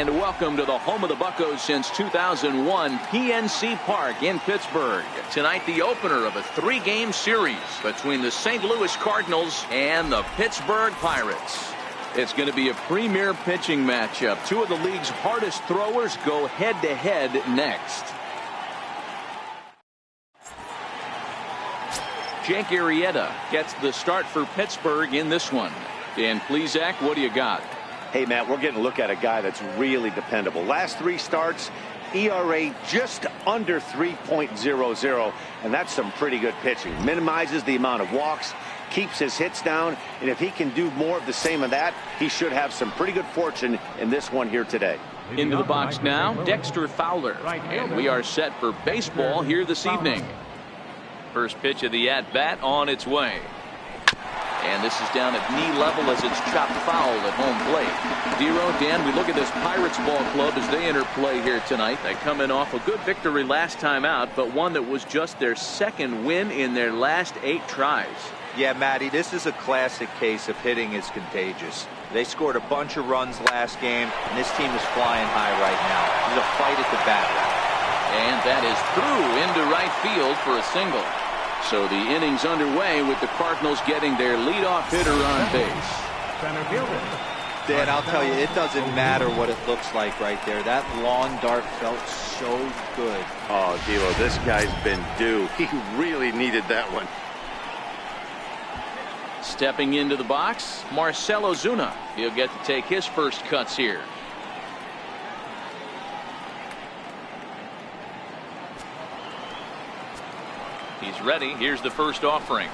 And welcome to the home of the Buccos since 2001, PNC Park in Pittsburgh. Tonight, the opener of a 3-game series between the St. Louis Cardinals and the Pittsburgh Pirates. It's going to be a premier pitching matchup. Two of the league's hardest throwers go head-to-head next. Jake Arrieta gets the start for Pittsburgh in this one. Dan Plesac, what do you got? Hey, Matt, we're getting a look at a guy that's really dependable. Last 3 starts, ERA just under 3.00, and that's some pretty good pitching. Minimizes the amount of walks, keeps his hits down, and if he can do more of the same of that, he should have some pretty good fortune in this one here today. Into the box now, Dexter Fowler, and we are set for baseball here this evening. First pitch of the at-bat on its way. And this is down at knee level as it's chopped foul at home plate. Dero, Dan, we look at this Pirates ball club as they enter play here tonight. They come in off a good victory last time out, but one that was just their 2nd win in their last 8 tries. Yeah, Matty, this is a classic case of hitting is contagious. They scored a bunch of runs last game, and this team is flying high right now. It's a fight at the bat. And that is through into right field for a single. So the inning's underway with the Cardinals getting their leadoff hitter on base. Dan, I'll tell you, it doesn't matter what it looks like right there. That lawn dart felt so good. Oh, Dilo, this guy's been due. He really needed that one. Stepping into the box, Marcell Ozuna. He'll get to take his first cuts here. He's ready. Here's the first offering.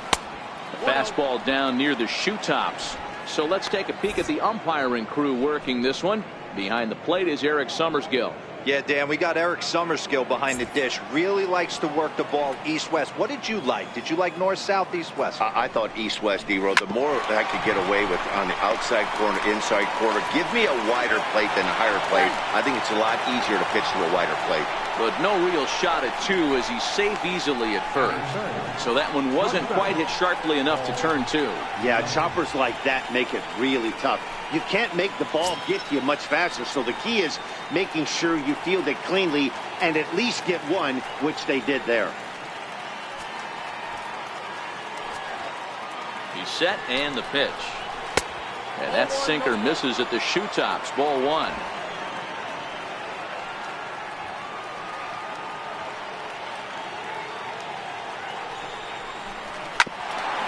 A fastball down near the shoe tops. So let's take a peek at the umpiring crew working this one. Behind the plate is Eric Summerskill. Yeah, Dan, we got Eric Summerskill behind the dish. Really likes to work the ball east-west. What did you like? Did you like north-south, east-west? I thought east-west, D-Row. The more I could get away with on the outside corner, inside corner, give me a wider plate than a higher plate. I think it's a lot easier to pitch to a wider plate. But no real shot at 2 as he's safe easily at first. So that one wasn't quite hit sharply enough to turn 2. Yeah, choppers like that make it really tough. You can't make the ball get to you much faster, so the key is making sure you field it cleanly and at least get one, which they did there. He's set and the pitch. And that sinker misses at the shoe tops. Ball 1.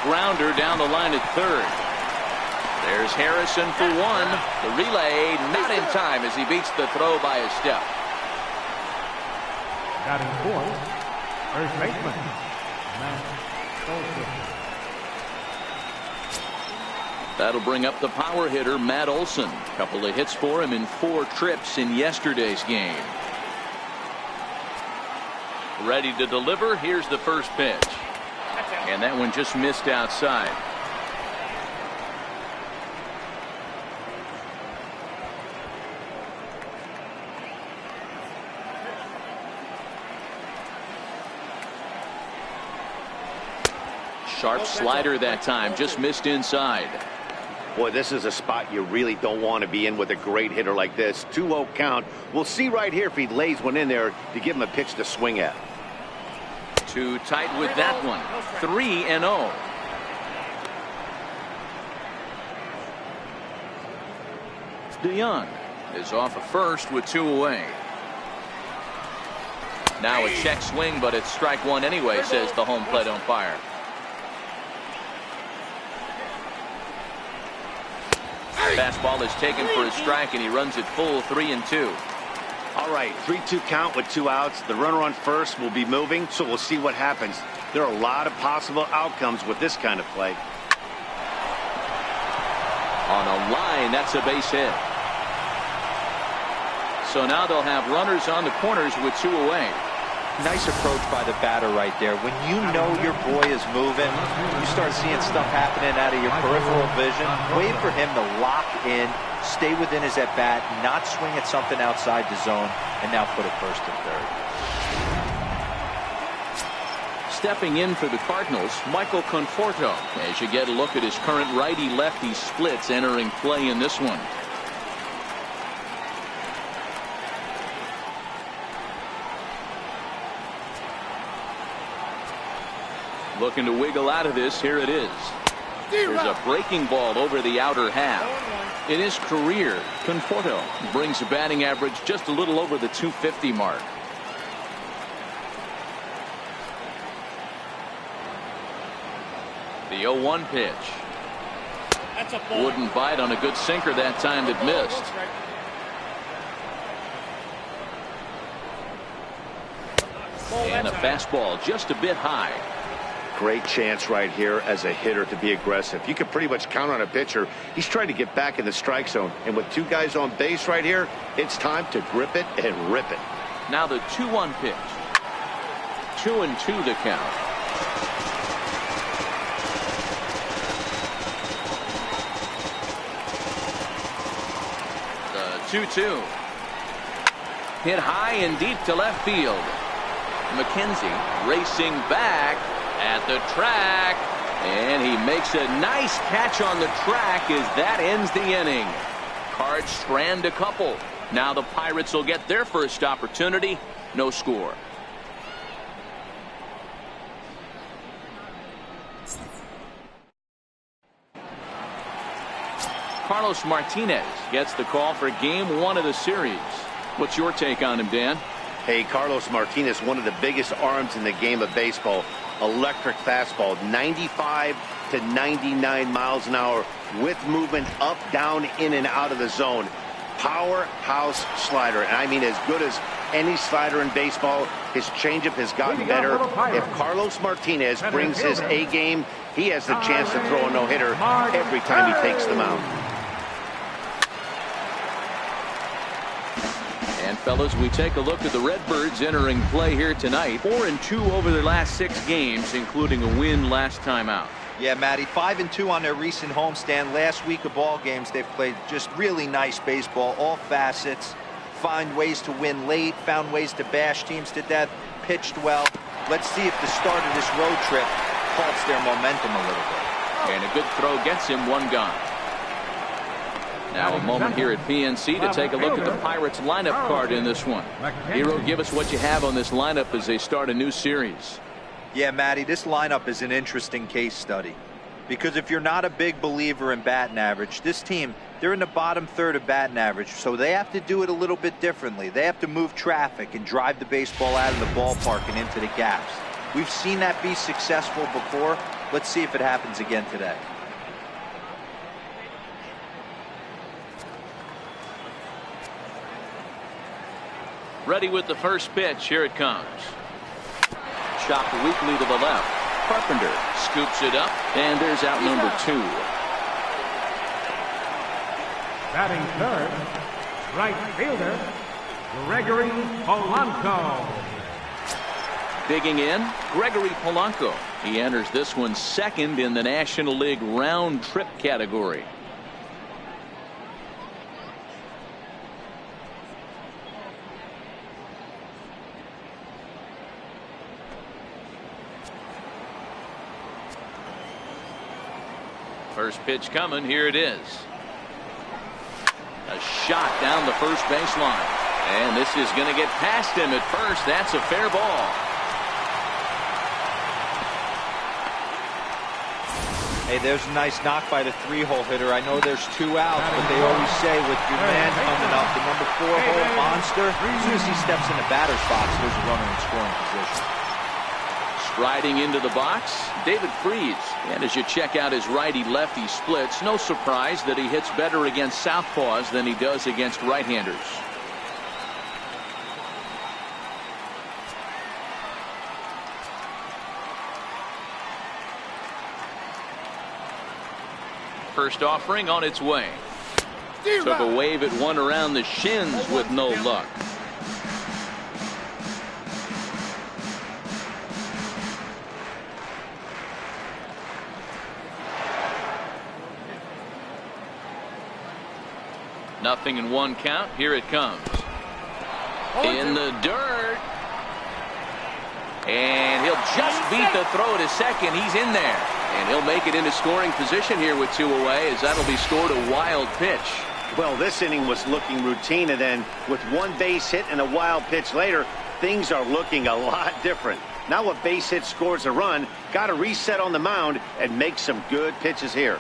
Grounder down the line at 3rd. There's Harrison for 1. The relay not in time as he beats the throw by a step. Batting 4th, first baseman, Matt Olson. That'll bring up the power hitter, Matt Olson. A couple of hits for him in 4 trips in yesterday's game. Ready to deliver. Here's the first pitch. And that one just missed outside. Sharp slider that time, just missed inside. Boy, this is a spot you really don't want to be in with a great hitter like this. 2-0 count. We'll see right here if he lays one in there to give him a pitch to swing at. Too tight with that one. 3-0. DeYoung is off of first with 2 away. Now a check swing, but it's strike 1 anyway, says the home plate umpire. Fastball is taken for a strike, and he runs it full 3-2. All right, 3-2 count with 2 outs. The runner on first will be moving, so we'll see what happens. There are a lot of possible outcomes with this kind of play. On a line, that's a base hit. So now they'll have runners on the corners with 2 away. Nice approach by the batter right there. When you know your boy is moving, you start seeing stuff happening out of your peripheral vision. Wait for him to lock in, stay within his at-bat, not swing at something outside the zone, and now put it first and third. Stepping in for the Cardinals, Michael Conforto. As you get a look at his current righty-lefty splits entering play in this one. Looking to wiggle out of this. Here it is. There's a breaking ball over the outer half. In his career, Conforto brings a batting average just a little over the 250 mark. The 0-1 pitch. Wouldn't bite on a good sinker that time that missed. And a fastball just a bit high. Great chance right here as a hitter to be aggressive. You can pretty much count on a pitcher. He's trying to get back in the strike zone. And with two guys on base right here, it's time to grip it and rip it. Now the 2-1 pitch. 2-2 the count. The 2-2. Hit high and deep to left field. McKenzie racing back at the track, and he makes a nice catch on the track as that ends the inning. Cards strand a couple. Now the Pirates will get their first opportunity. No score. Carlos Martinez gets the call for game 1 of the series. What's your take on him, Dan? Hey, Carlos Martinez, one of the biggest arms in the game of baseball. Electric fastball, 95 to 99 miles an hour with movement up, down, in, and out of the zone. Powerhouse slider, and I mean as good as any slider in baseball. His changeup has gotten better. If Carlos Martinez brings his A game, he has the chance to throw a no-hitter every time he takes the mound. And fellas, we take a look at the Redbirds entering play here tonight. 4-2 over their last 6 games, including a win last time out. Yeah, Matty, 5-2 on their recent homestand. Last week of ball games, they've played just really nice baseball, all facets. Find ways to win late, found ways to bash teams to death, pitched well. Let's see if the start of this road trip halts their momentum a little bit. And a good throw gets him 1 gone. Now a moment here at PNC to take a look at the Pirates lineup card in this one. Hero, give us what you have on this lineup as they start a new series. Yeah, Matty, this lineup is an interesting case study. Because if you're not a big believer in batting average, this team, they're in the bottom third of batting average, so they have to do it a little bit differently. They have to move traffic and drive the baseball out of the ballpark and into the gaps. We've seen that be successful before. Let's see if it happens again today. Ready with the first pitch. Here it comes. Chopped weakly to the left. Carpenter scoops it up, and there's out number 2. Batting third, right fielder, Gregory Polanco. Digging in, Gregory Polanco. He enters this one second in the National League round trip category. First pitch coming. Here it is. A shot down the first baseline. And this is going to get past him at first. That's a fair ball. Hey, there's a nice knock by the 3-hole hitter. I know there's 2 out, but they always say with your man coming up, the number 4-hole monster, as soon as he steps in the batter's box, there's a runner in scoring position. Striding into the box, David Freese. And as you check out his righty-lefty splits, no surprise that he hits better against southpaws than he does against right-handers. First offering on its way. Took a wave at one around the shins with no luck. Nothing in 1 count. Here it comes. In the dirt. And he'll just beat the throw to second. He's in there. And he'll make it into scoring position here with 2 away, as that'll be scored a wild pitch. Well, this inning was looking routine, and then with 1 base hit and a wild pitch later, things are looking a lot different. Now a base hit scores a run. Got to reset on the mound and make some good pitches here.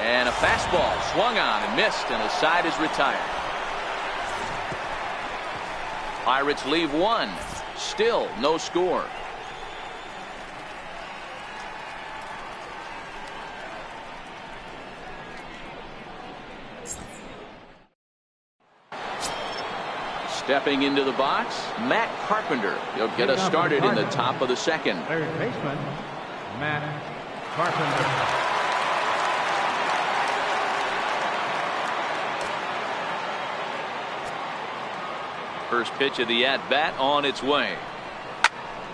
And a fastball swung on and missed, and the side is retired. Pirates leave one. Still no score. Stepping into the box, Matt Carpenter. He'll get us started in the top of the second. Third baseman, Matt Carpenter. First pitch of the at-bat on its way.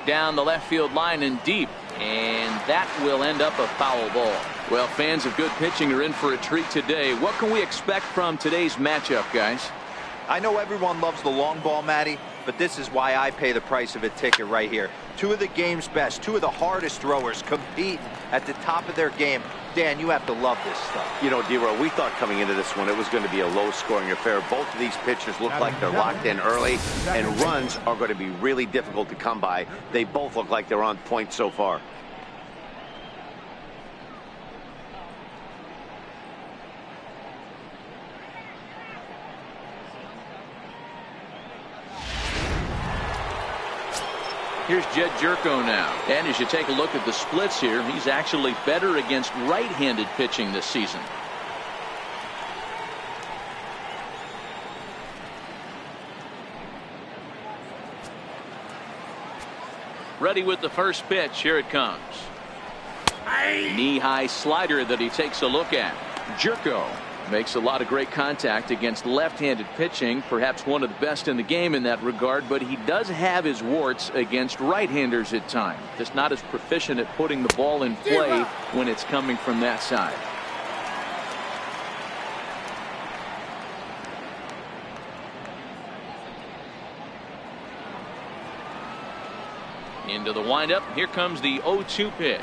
Down the left field line and deep. And that will end up a foul ball. Well, fans of good pitching are in for a treat today. What can we expect from today's matchup, guys? I know everyone loves the long ball, Matty, but this is why I pay the price of a ticket right here. Two of the game's best, two of the hardest throwers compete at the top of their game. Dan, you have to love this stuff. You know, D-Row, we thought coming into this one it was going to be a low-scoring affair. Both of these pitchers look like they're locked in early, and runs are going to be really difficult to come by. They both look like they're on point so far. Here's Jed Jerko now. And as you take a look at the splits here, he's actually better against right-handed pitching this season. Ready with the first pitch. Here it comes. Knee-high slider that he takes a look at. Jerko makes a lot of great contact against left-handed pitching, perhaps one of the best in the game in that regard, but he does have his warts against right-handers at times. Just not as proficient at putting the ball in play when it's coming from that side. Into the windup. Here comes the 0-2 pitch.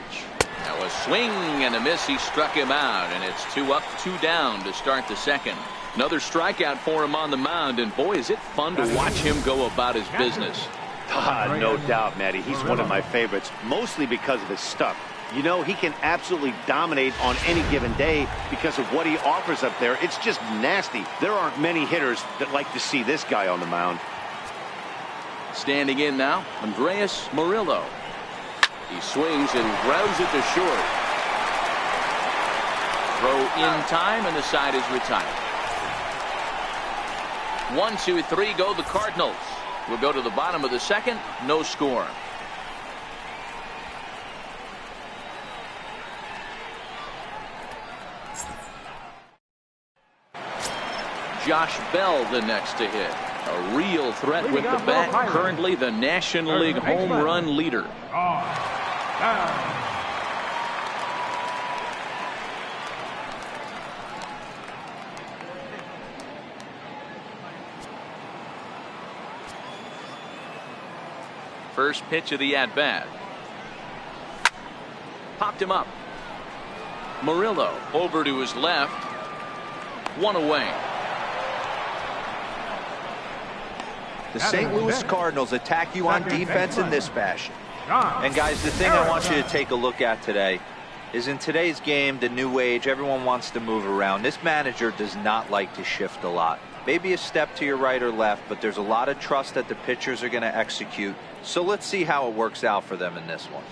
Now a swing and a miss. He struck him out, and it's 2 up, 2 down to start the second. Another strikeout for him on the mound, and boy, is it fun to watch him go about his business. No doubt, Matty. He's one of my favorites, mostly because of his stuff. You know, he can absolutely dominate on any given day because of what he offers up there. It's just nasty. There aren't many hitters that like to see this guy on the mound. Standing in now, Andreas Murillo. He swings and grounds it to short. Throw in time, and the side is retired. 1, 2, 3 go the Cardinals. We'll go to the bottom of the second. No score. Josh Bell the next to hit. A real threat with the bat. Currently the National League home run leader. First pitch of the at-bat. Popped him up. Murillo over to his left. 1 away. The St. Louis Cardinals attack you on defense in this fashion. And guys, the thing I want you to take a look at today is in today's game, the new age, everyone wants to move around. This manager does not like to shift a lot. Maybe a step to your right or left, but there's a lot of trust that the pitchers are going to execute. So let's see how it works out for them in this one.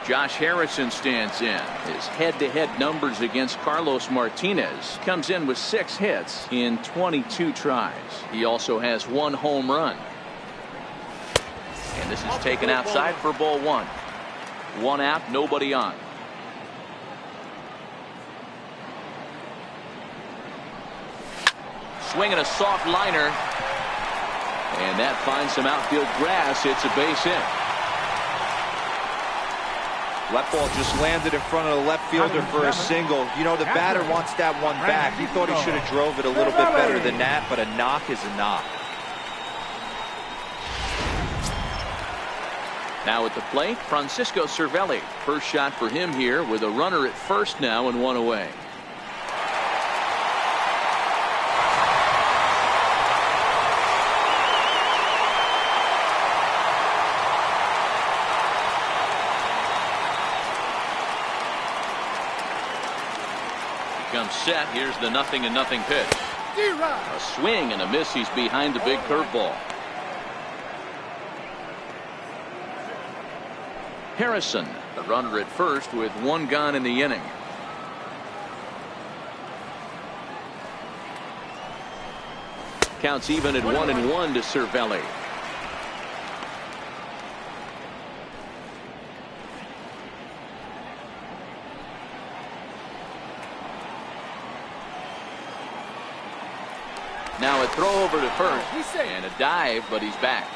Josh Harrison stands in. His head-to-head numbers against Carlos Martinez comes in with 6 hits in 22 tries. He also has 1 home run. And this is taken outside for ball 1. 1 out, nobody on. Swinging a soft liner. And that finds some outfield grass. It's a base hit. Left ball just landed in front of the left fielder for a single. You know, the batter wants that one back. He thought he should have drove it a little bit better than that, but a knock is a knock. Now at the plate, Francisco Cervelli. First shot for him here with a runner at first now and one away. Comes set. Here's the 0-0 pitch. A swing and a miss. He's behind the big curveball. Harrison, the runner at first with one gone in the inning. Counts even at 1-1 to Cervelli. Now a throw over to first and a dive, but he's back.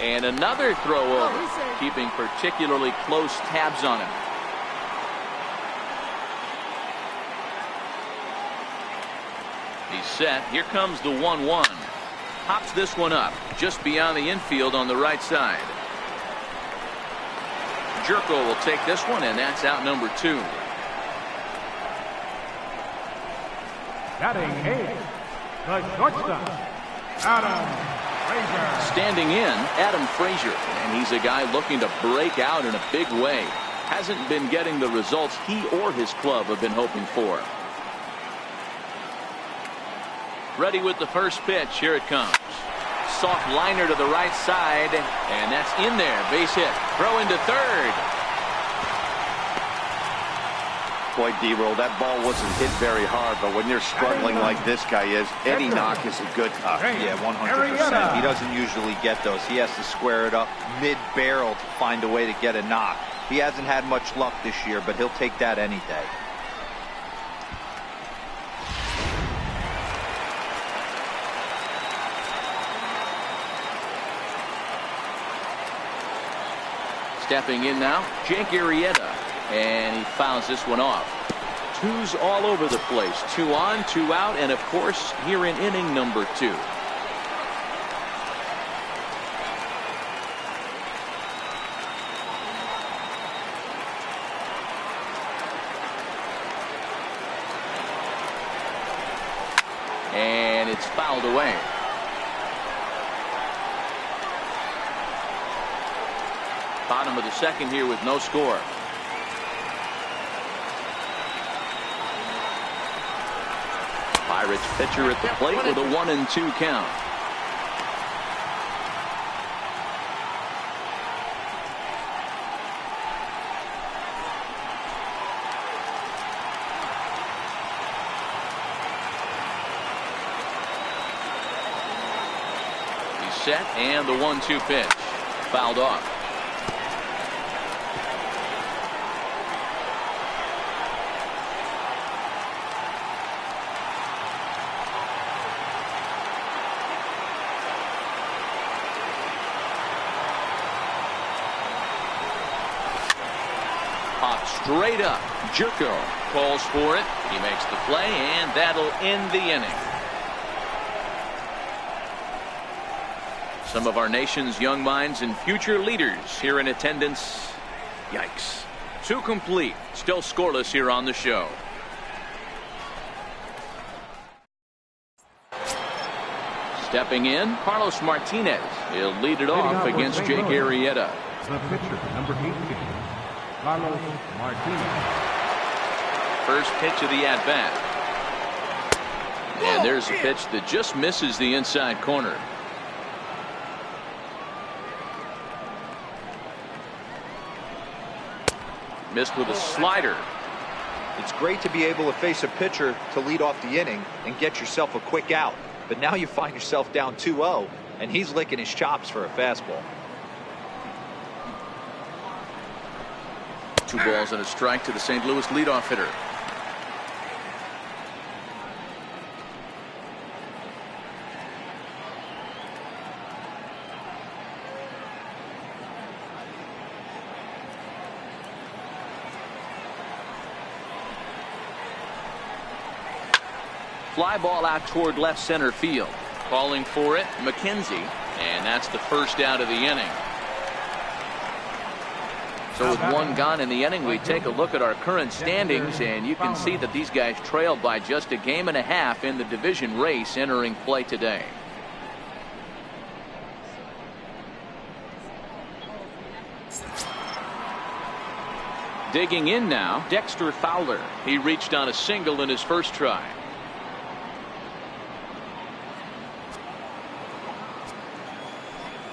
And another throw over, keeping particularly close tabs on him. He's set. Here comes the 1-1. Pops this one up just beyond the infield on the right side. Jerko will take this one, and that's out number 2. Batting 8, the shortstop, Adam Frazier. Standing in, Adam Frazier, and he's a guy looking to break out in a big way. Hasn't been getting the results he or his club have been hoping for. Ready with the first pitch. Here it comes. Soft liner to the right side, and that's in there. Base hit. Throw into third. Boy, D-Roll, that ball wasn't hit very hard, but when you're struggling like this guy is, any knock is a good knock. Yeah, 100%. He doesn't usually get those. He has to square it up mid-barrel to find a way to get a knock. He hasn't had much luck this year, but he'll take that any day. Stepping in now, Jake Arrieta, and he fouls this one off. Twos all over the place. 2 on, 2 out, and of course here in inning number 2. And it's fouled away. Bottom of the second here with no score. Pirates pitcher at the plate with a 1-2 count. He's set, and the 1-2 pitch. Fouled off. Straight up. Jerko calls for it. He makes the play, and that'll end the inning. Some of our nation's young minds and future leaders here in attendance. Yikes. 2 complete. Still scoreless here on the show. Stepping in, Carlos Martinez. He'll lead it off against Jake Arrieta. The pitcher, number 18. Carlos Martinez. First pitch of the at-bat. And there's a pitch that just misses the inside corner. Missed with a slider. It's great to be able to face a pitcher to lead off the inning and get yourself a quick out. But now you find yourself down 2-0, and he's licking his chops for a fastball. 2 balls and a strike to the St. Louis leadoff hitter. fly ball out toward left center field. Calling for it, McKenzie, and that's the first out of the inning. So with one gone in the inning, we take a look at our current standings, and you can see that these guys trail by just a game and a half in the division race entering play today. Digging in now, Dexter Fowler. He reached on a single in his first try.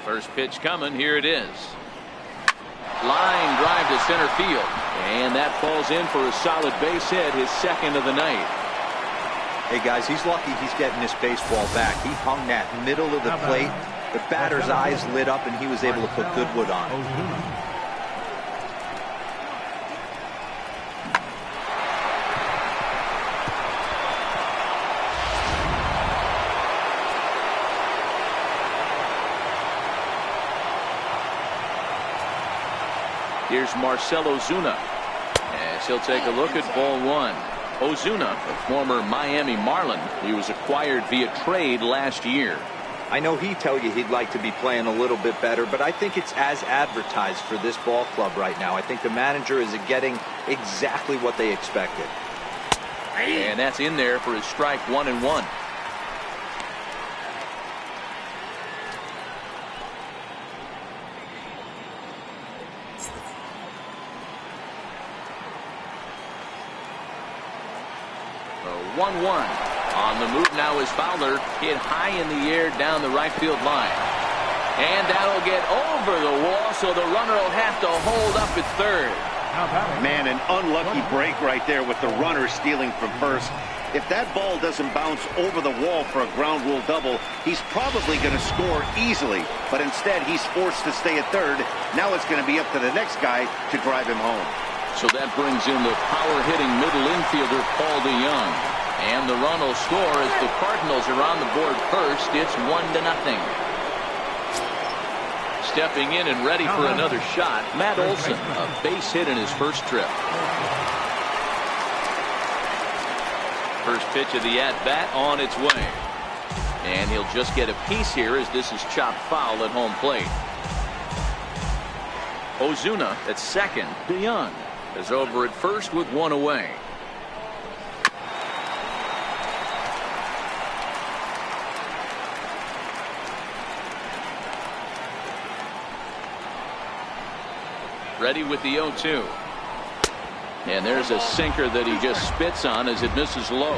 First pitch coming. Here it is. Line drive to center field, and that falls in for a solid base hit, his second of the night. Hey guys, he's lucky he's getting this baseball back. He hung that middle of the plate. The batter's eyes lit up, and he was able to put good wood on it. Here's Marcell Ozuna as he'll take a look at ball one. Ozuna, a former Miami Marlin. He was acquired via trade last year. I know he'd tell you he'd like to be playing a little bit better, but I think it's as advertised for this ball club right now. I think the manager is getting exactly what they expected. And that's in there for his strike 1-1. So 1-1. On the move now is Fowler, hit high in the air down the right field line. And that'll get over the wall, so the runner will have to hold up at third. Man, an unlucky break right there with the runner stealing from first. If that ball doesn't bounce over the wall for a ground rule double, he's probably going to score easily. But instead, he's forced to stay at third. Now it's going to be up to the next guy to drive him home. So that brings in the power-hitting middle infielder, Paul DeYoung. And the run will score as the Cardinals are on the board first. It's 1-0. Stepping in and ready for another shot, Matt Olson, a base hit in his first trip. First pitch of the at-bat on its way. And he'll just get a piece here as this is chopped foul at home plate. Ozuna at second. DeYoung is over at first with one away. Ready with the 0-2. And there's a sinker that he just spits on as it misses low.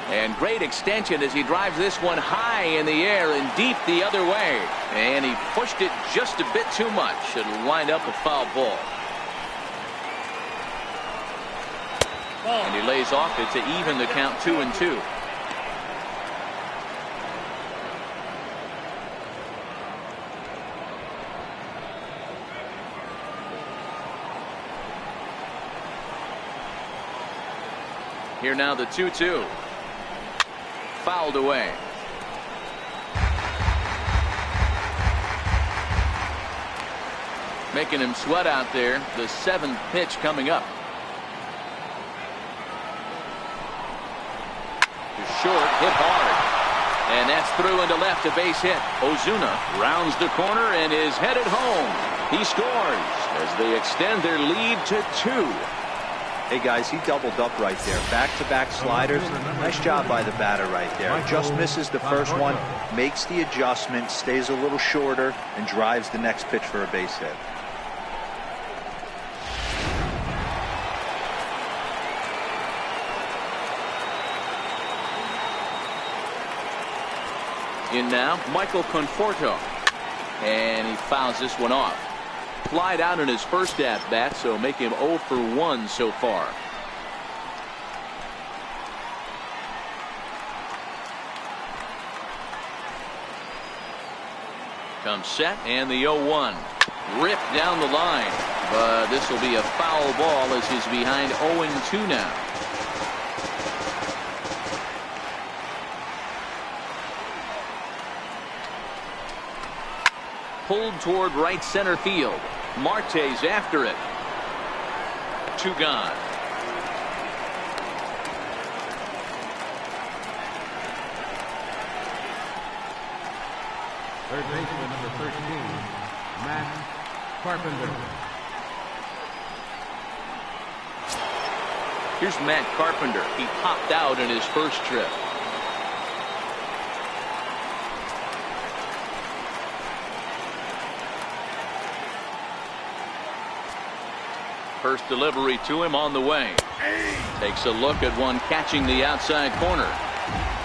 And great extension as he drives this one high in the air and deep the other way. And he pushed it just a bit too much. It'll wind up a foul ball. And he lays off it to even the count 2-2. Here now the 2-2. Fouled away. Making him sweat out there. The seventh pitch coming up. Short, hit hard, and that's through into left, a base hit. Ozuna rounds the corner and is headed home. He scores as they extend their lead to 2. Hey guys, he doubled up right there. Back-to-back sliders. Nice job by the batter right there. Just misses the first one, makes the adjustment, stays a little shorter, and drives the next pitch for a base hit. In now, Michael Conforto. And he fouls this one off. Flied out in his first at-bat, so make him 0 for 1 so far. Comes set, and the 0-1. Ripped down the line. But this will be a foul ball as he's behind 0-2 now. pulled toward right center field. Marte's after it. 2 gone. Third baseman, number 13, Matt Carpenter. Here's Matt Carpenter. He popped out in his first trip. First delivery to him on the way. Takes a look at one catching the outside corner.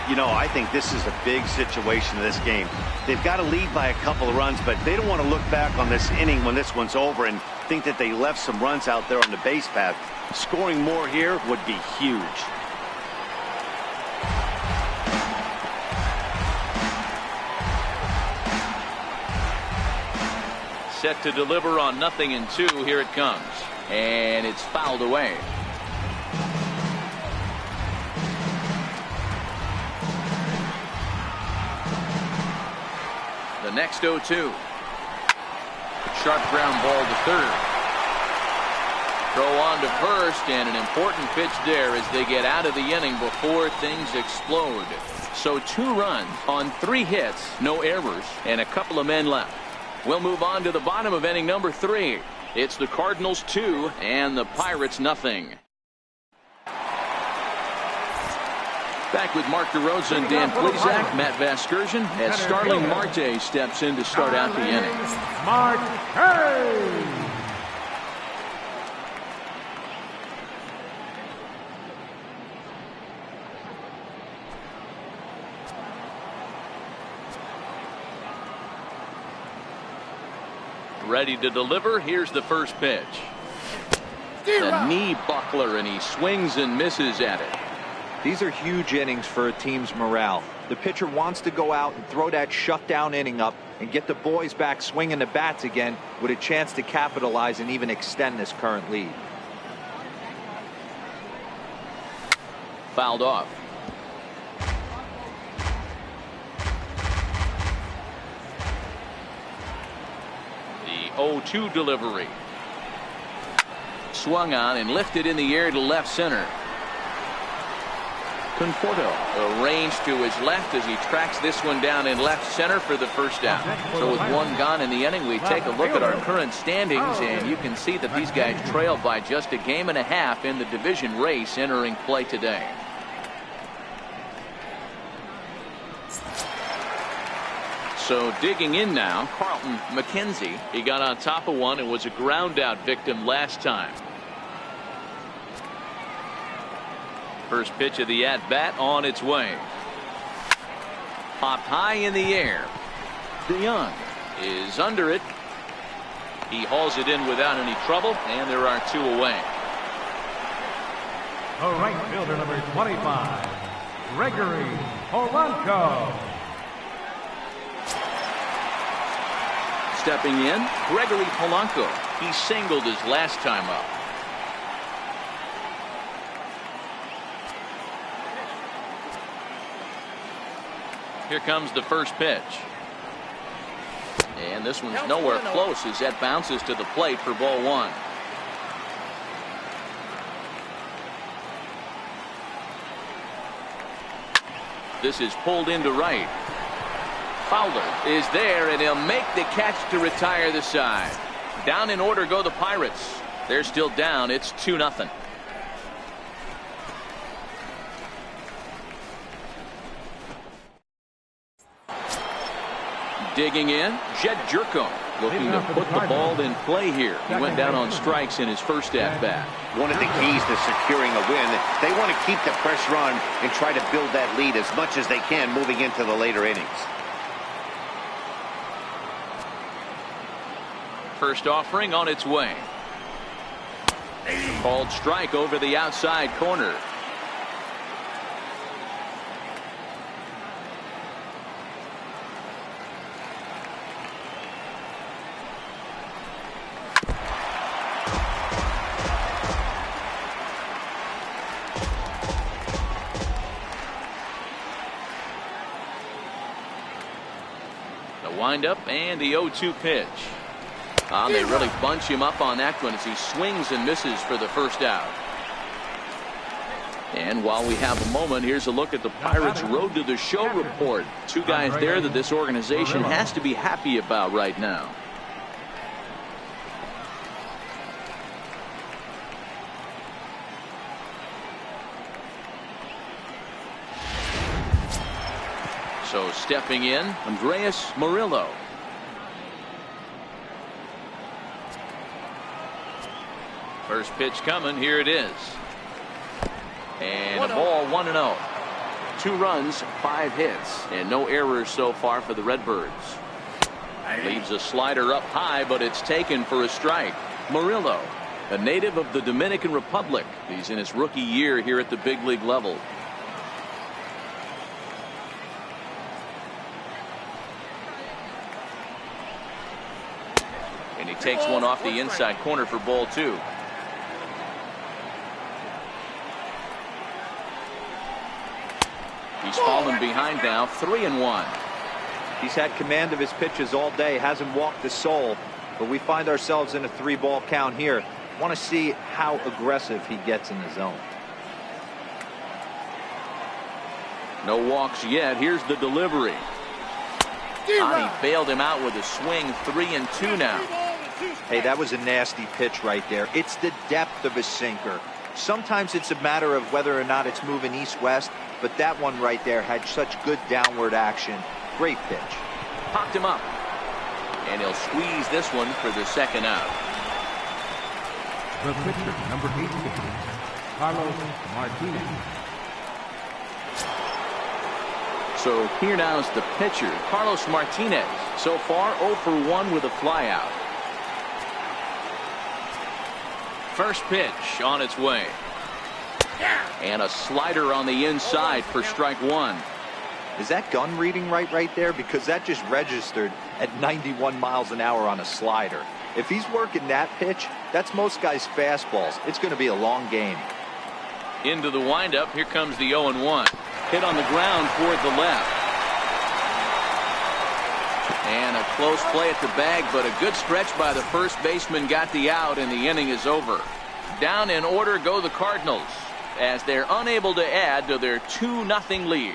You know, I think this is a big situation in this game. They've got to lead by a couple of runs, but they don't want to look back on this inning when this one's over and think that they left some runs out there on the base path. Scoring more here would be huge. Set to deliver on 0-2. Here it comes. And it's fouled away. The next 0-2. Sharp ground ball to third. Throw on to first, and an important pitch there as they get out of the inning before things explode. So 2 runs on 3 hits, no errors, and a couple of men left. We'll move on to the bottom of inning number 3. It's the Cardinals 2 and the Pirates 0. Back with Mark DeRosa and Dan Plesac, Matt Vasgersian, as Starling Marte steps in to start out the inning. Marte! Ready to deliver. Here's the first pitch. The knee buckler, and he swings and misses at it. These are huge innings for a team's morale. The pitcher wants to go out and throw that shutdown inning up and get the boys back swinging the bats again with a chance to capitalize and even extend this current lead. Fouled off. The 0-2 delivery. Swung on and lifted in the air to left center. Conforto arranged to his left as he tracks this one down in left center for the first out. So with 1 gone in the inning, we take a look at our current standings, and you can see that these guys trail by just a game and a half in the division race entering play today. So digging in now, Carlton McKenzie. He got on top of one and was a ground out victim last time. First pitch of the at-bat on its way. Popped high in the air. DeYoung is under it. He hauls it in without any trouble, and there are 2 away. The right fielder, number 25, Gregory Polanco. Stepping in, Gregory Polanco. He singled his last time up. Here comes the first pitch. And this one's nowhere close as that bounces to the plate for ball 1. This is pulled into right. Fowler is there, and he'll make the catch to retire the side. Down in order go the Pirates. They're still down. It's 2-0. Digging in, Jed Jerko looking to put the ball in play here. He went down on strikes in his first at-bat. One of the keys to securing a win, they want to keep the pressure on and try to build that lead as much as they can moving into the later innings. First offering on its way. Called strike over the outside corner. windup and the 0-2 pitch. They really bunch him up on that one as he swings and misses for the first out. And while we have a moment, here's a look at the Pirates' Road to the Show report. Two guys there that this organization has to be happy about right now. So stepping in, Andres Murillo. First pitch coming. Here it is. And a ball, 1-0. 2 runs, 5 hits, and no errors so far for the Redbirds. Leaves a slider up high, but it's taken for a strike. Murillo, a native of the Dominican Republic. He's in his rookie year here at the big league level. And he takes one off the inside corner for ball 2. He's fallen behind now, 3-1. He's had command of his pitches all day, hasn't walked a soul, but we find ourselves in a 3-ball count here. Want to see how aggressive he gets in the zone. No walks yet. Here's the delivery. He bailed him out with a swing. 3-2 now. Hey, that was a nasty pitch right there. It's the depth of a sinker. Sometimes it's a matter of whether or not it's moving east-west, but that one right there had such good downward action. Great pitch. Popped him up. And he'll squeeze this one for the second out. The pitcher, number 18, Carlos Martinez. So here now is the pitcher, Carlos Martinez. So far 0 for 1 with a flyout. First pitch on its way. And a slider on the inside for strike 1. Is that gun reading right there? Because that just registered at 91 miles an hour on a slider. If he's working that pitch, that's most guys' fastballs. It's going to be a long game. Into the windup. Here comes the 0-1. Hit on the ground toward the left. And a close play at the bag, but a good stretch by the first baseman got the out, and the inning is over. Down in order go the Cardinals, as they're unable to add to their 2-0 lead.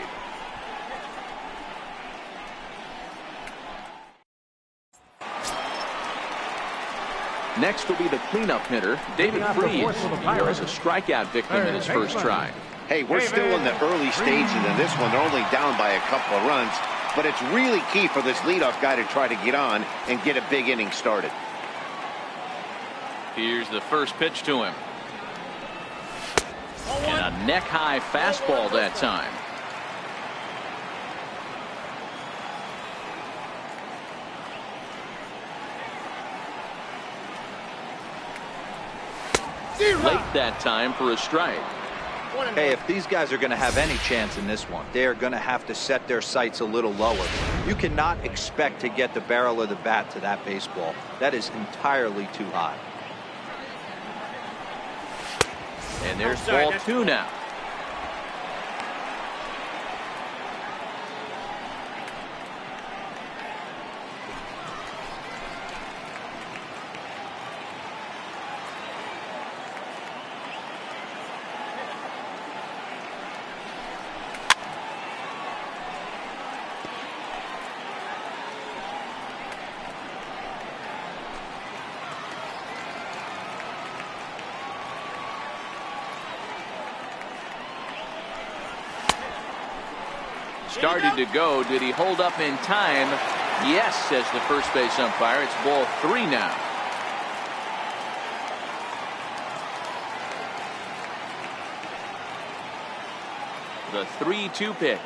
Next will be the cleanup hitter, David Freese, here as a strikeout victim in his first try. Hey, we're still in the early stages of this one. They're only down by a couple of runs, but it's really key for this leadoff guy to try to get on and get a big inning started. Here's the first pitch to him. And a neck-high fastball that time. Late that time for a strike. Hey, if these guys are going to have any chance in this one, they are going to have to set their sights a little lower. You cannot expect to get the barrel of the bat to that baseball. That is entirely too high. And there's ball 2 now. Started to go. Did he hold up in time? Yes, says the first base umpire. It's ball 3 now. The 3-2 pitch.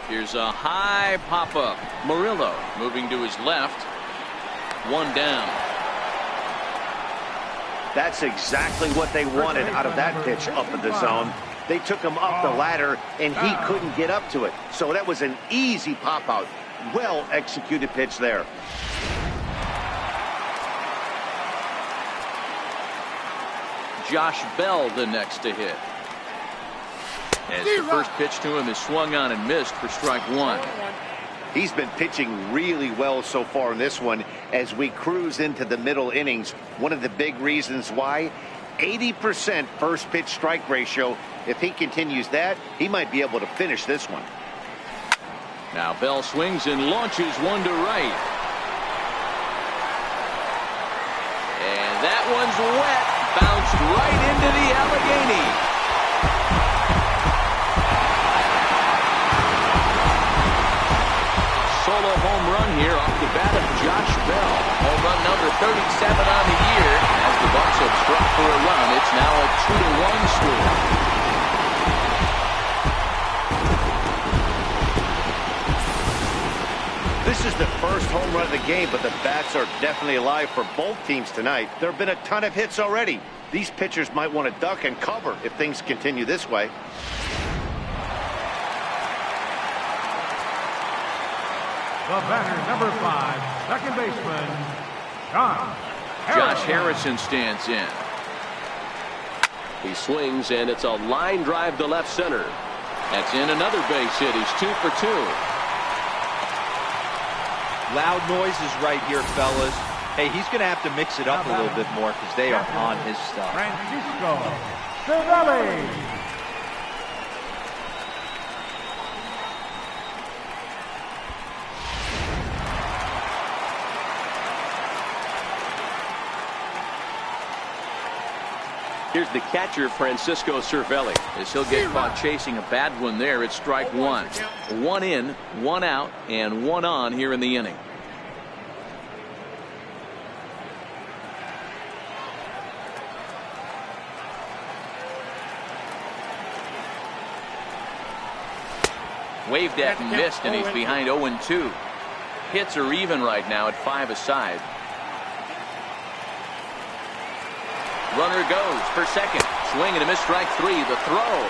Here's a high pop-up. Murillo moving to his left. 1 down. That's exactly what they wanted out of that pitch up in the zone. They took him up the ladder, and he couldn't get up to it. So that was an easy pop-out. Well-executed pitch there. Josh Bell the next to hit. As the first pitch to him is swung on and missed for strike 1. He's been pitching really well so far in this one as we cruise into the middle innings. One of the big reasons why, 80% first pitch strike ratio. If he continues that, he might be able to finish this one. Now Bell swings and launches one to right. And that one's wet. Bounced right into the Allegheny. Solo home run here off the bat of Josh Bell. Home run number 37 on the year. As the Bucs have struck for a run, it's now a 2-1 score. This is the first home run of the game, but the bats are definitely alive for both teams tonight. There have been a ton of hits already. These pitchers might want to duck and cover if things continue this way. The batter, number 5, second baseman, Josh Harrison stands in. He swings, and it's a line drive to left center. That's in another base hit. He's 2 for 2. Loud noises right here, fellas. Hey, he's going to have to mix it up a little bit more because they are on his stuff. Francisco Cervelli. Here's the catcher, Francisco Cervelli. As he'll get caught chasing a bad one there, it's strike one. 1 in, 1 out, and 1 on here in the inning. Waved at and missed, and he's behind 0-2. Hits are even right now at 5 aside. Runner goes for second. Swing and a miss, strike 3. The throw.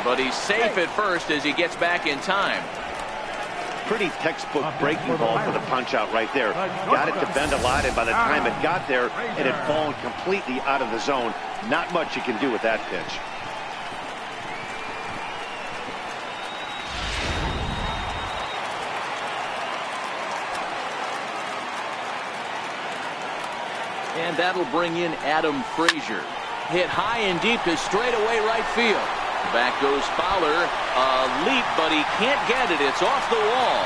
But he's safe at first as he gets back in time. Pretty textbook breaking ball for the punch out right there. Got it to bend a lot, and by the time it got there, it had fallen completely out of the zone. Not much you can do with that pitch. And that'll bring in Adam Frazier. Hit high and deep to straightaway right field. Back goes Fowler. A leap, but he can't get it. It's off the wall.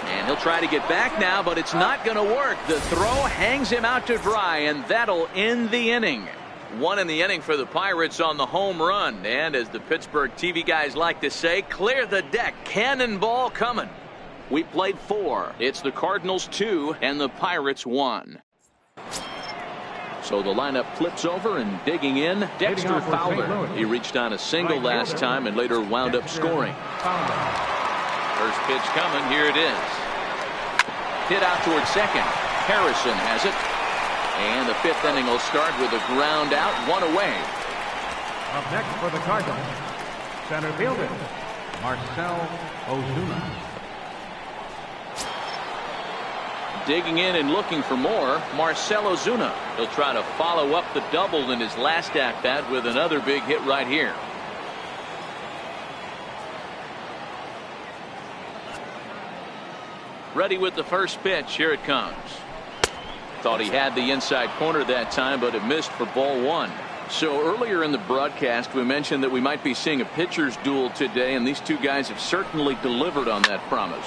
And he'll try to get back now, but it's not going to work. The throw hangs him out to dry, and that'll end the inning. 1 in the inning for the Pirates on the home run. And as the Pittsburgh TV guys like to say, clear the deck. Cannonball coming. We played 4. It's the Cardinals 2 and the Pirates 1. So the lineup flips over, and digging in, Dexter Fowler. He reached on a single last time and later wound up scoring. First pitch coming. Here it is. Hit out towards second. Harrison has it. And the 5th inning will start with a ground out, 1 away. Up next for the Cardinals, center fielder, Marcell Ozuna. Digging in and looking for more, Marcell Ozuna. He'll try to follow up the double in his last at-bat with another big hit right here. Ready with the first pitch. Here it comes. Thought he had the inside corner that time, but it missed for ball 1. So earlier in the broadcast, we mentioned that we might be seeing a pitcher's duel today, and these two guys have certainly delivered on that promise.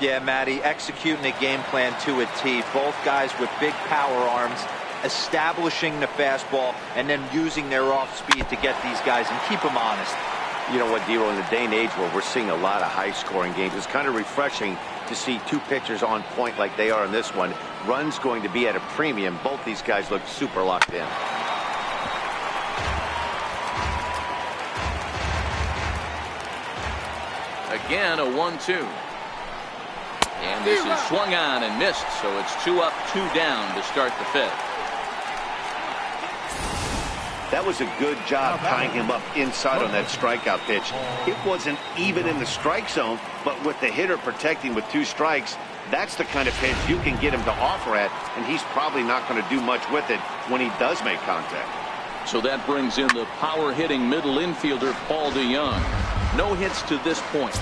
Yeah, Matty, executing a game plan to a T. Both guys with big power arms, establishing the fastball, and then using their off speed to get these guys and keep them honest. You know what, Dero, in the day and age where we're seeing a lot of high-scoring games, it's kind of refreshing to see two pitchers on point like they are in this one. Runs going to be at a premium. Both these guys look super locked in. Again, a 1-2. And this is swung on and missed, so it's 2 up, 2 down to start the 5th. That was a good job tying him up inside on that strikeout pitch. It wasn't even in the strike zone, but with the hitter protecting with 2 strikes, that's the kind of pitch you can get him to offer at, and he's probably not going to do much with it when he does make contact. So that brings in the power-hitting middle infielder Paul DeYoung. No hits to this point.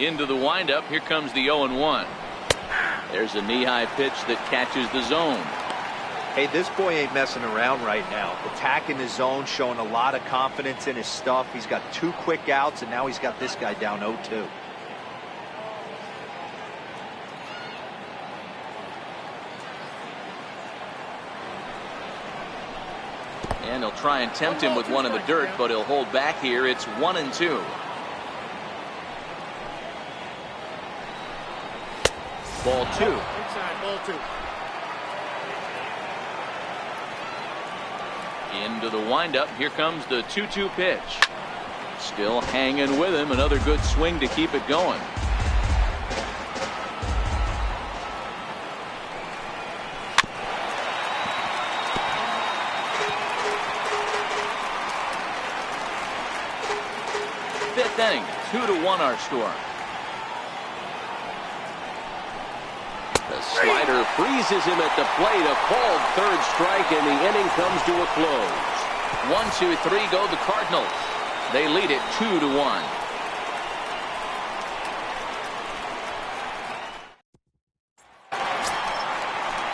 Into the windup. Here comes the 0-1. There's a knee-high pitch that catches the zone. Hey, this boy ain't messing around right now. Attacking his zone, showing a lot of confidence in his stuff. He's got 2 quick outs, and now he's got this guy down 0-2. And he'll try and tempt him with one in the dirt, but he'll hold back here. It's 1-2. Ball 2. Inside, ball 2. Into the windup. Here comes the 2-2 pitch. Still hanging with him. Another good swing to keep it going. Fifth inning. 2-1 our score. The slider freezes him at the plate. A called 3rd strike, and the inning comes to a close. 1-2-3 go the Cardinals. They lead it 2-1.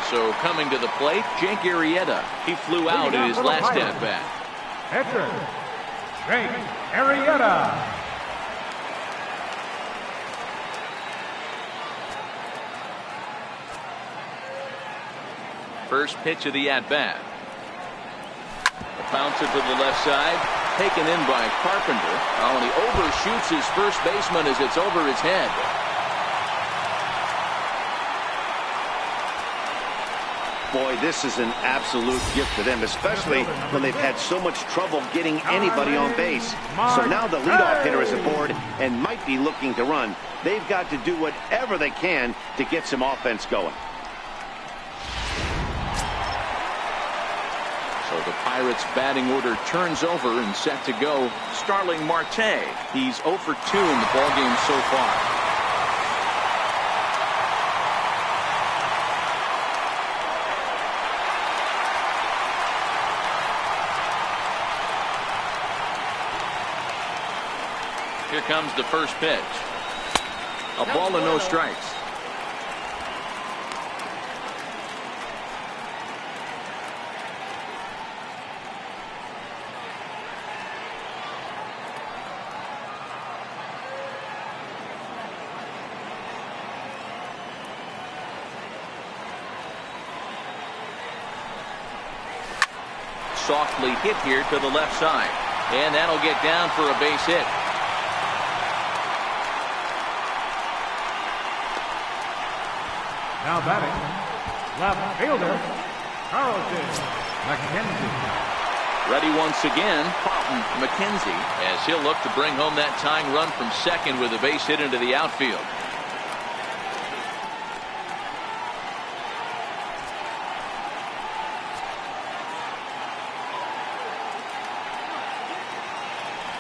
So coming to the plate, Jake Arrieta. He flew out in his last at bat. Pitcher, Jake Arrieta. First pitch of the at-bat. A bouncer to the left side, taken in by Carpenter. Oh, and he overshoots his first baseman as it's over his head. Boy, this is an absolute gift to them, especially when they've had so much trouble getting anybody on base. So now the leadoff hitter is aboard and might be looking to run. They've got to do whatever they can to get some offense going. So the Pirates batting order turns over and set to go. Starling Marte. He's 0 for 2 in the ballgame so far. Here comes the first pitch. A ball and no strikes. Softly hit here to the left side, and that'll get down for a base hit. Now batting, left fielder, Carlton McKenzie. Ready once again, Carlton McKenzie, as he'll look to bring home that tying run from second with a base hit into the outfield.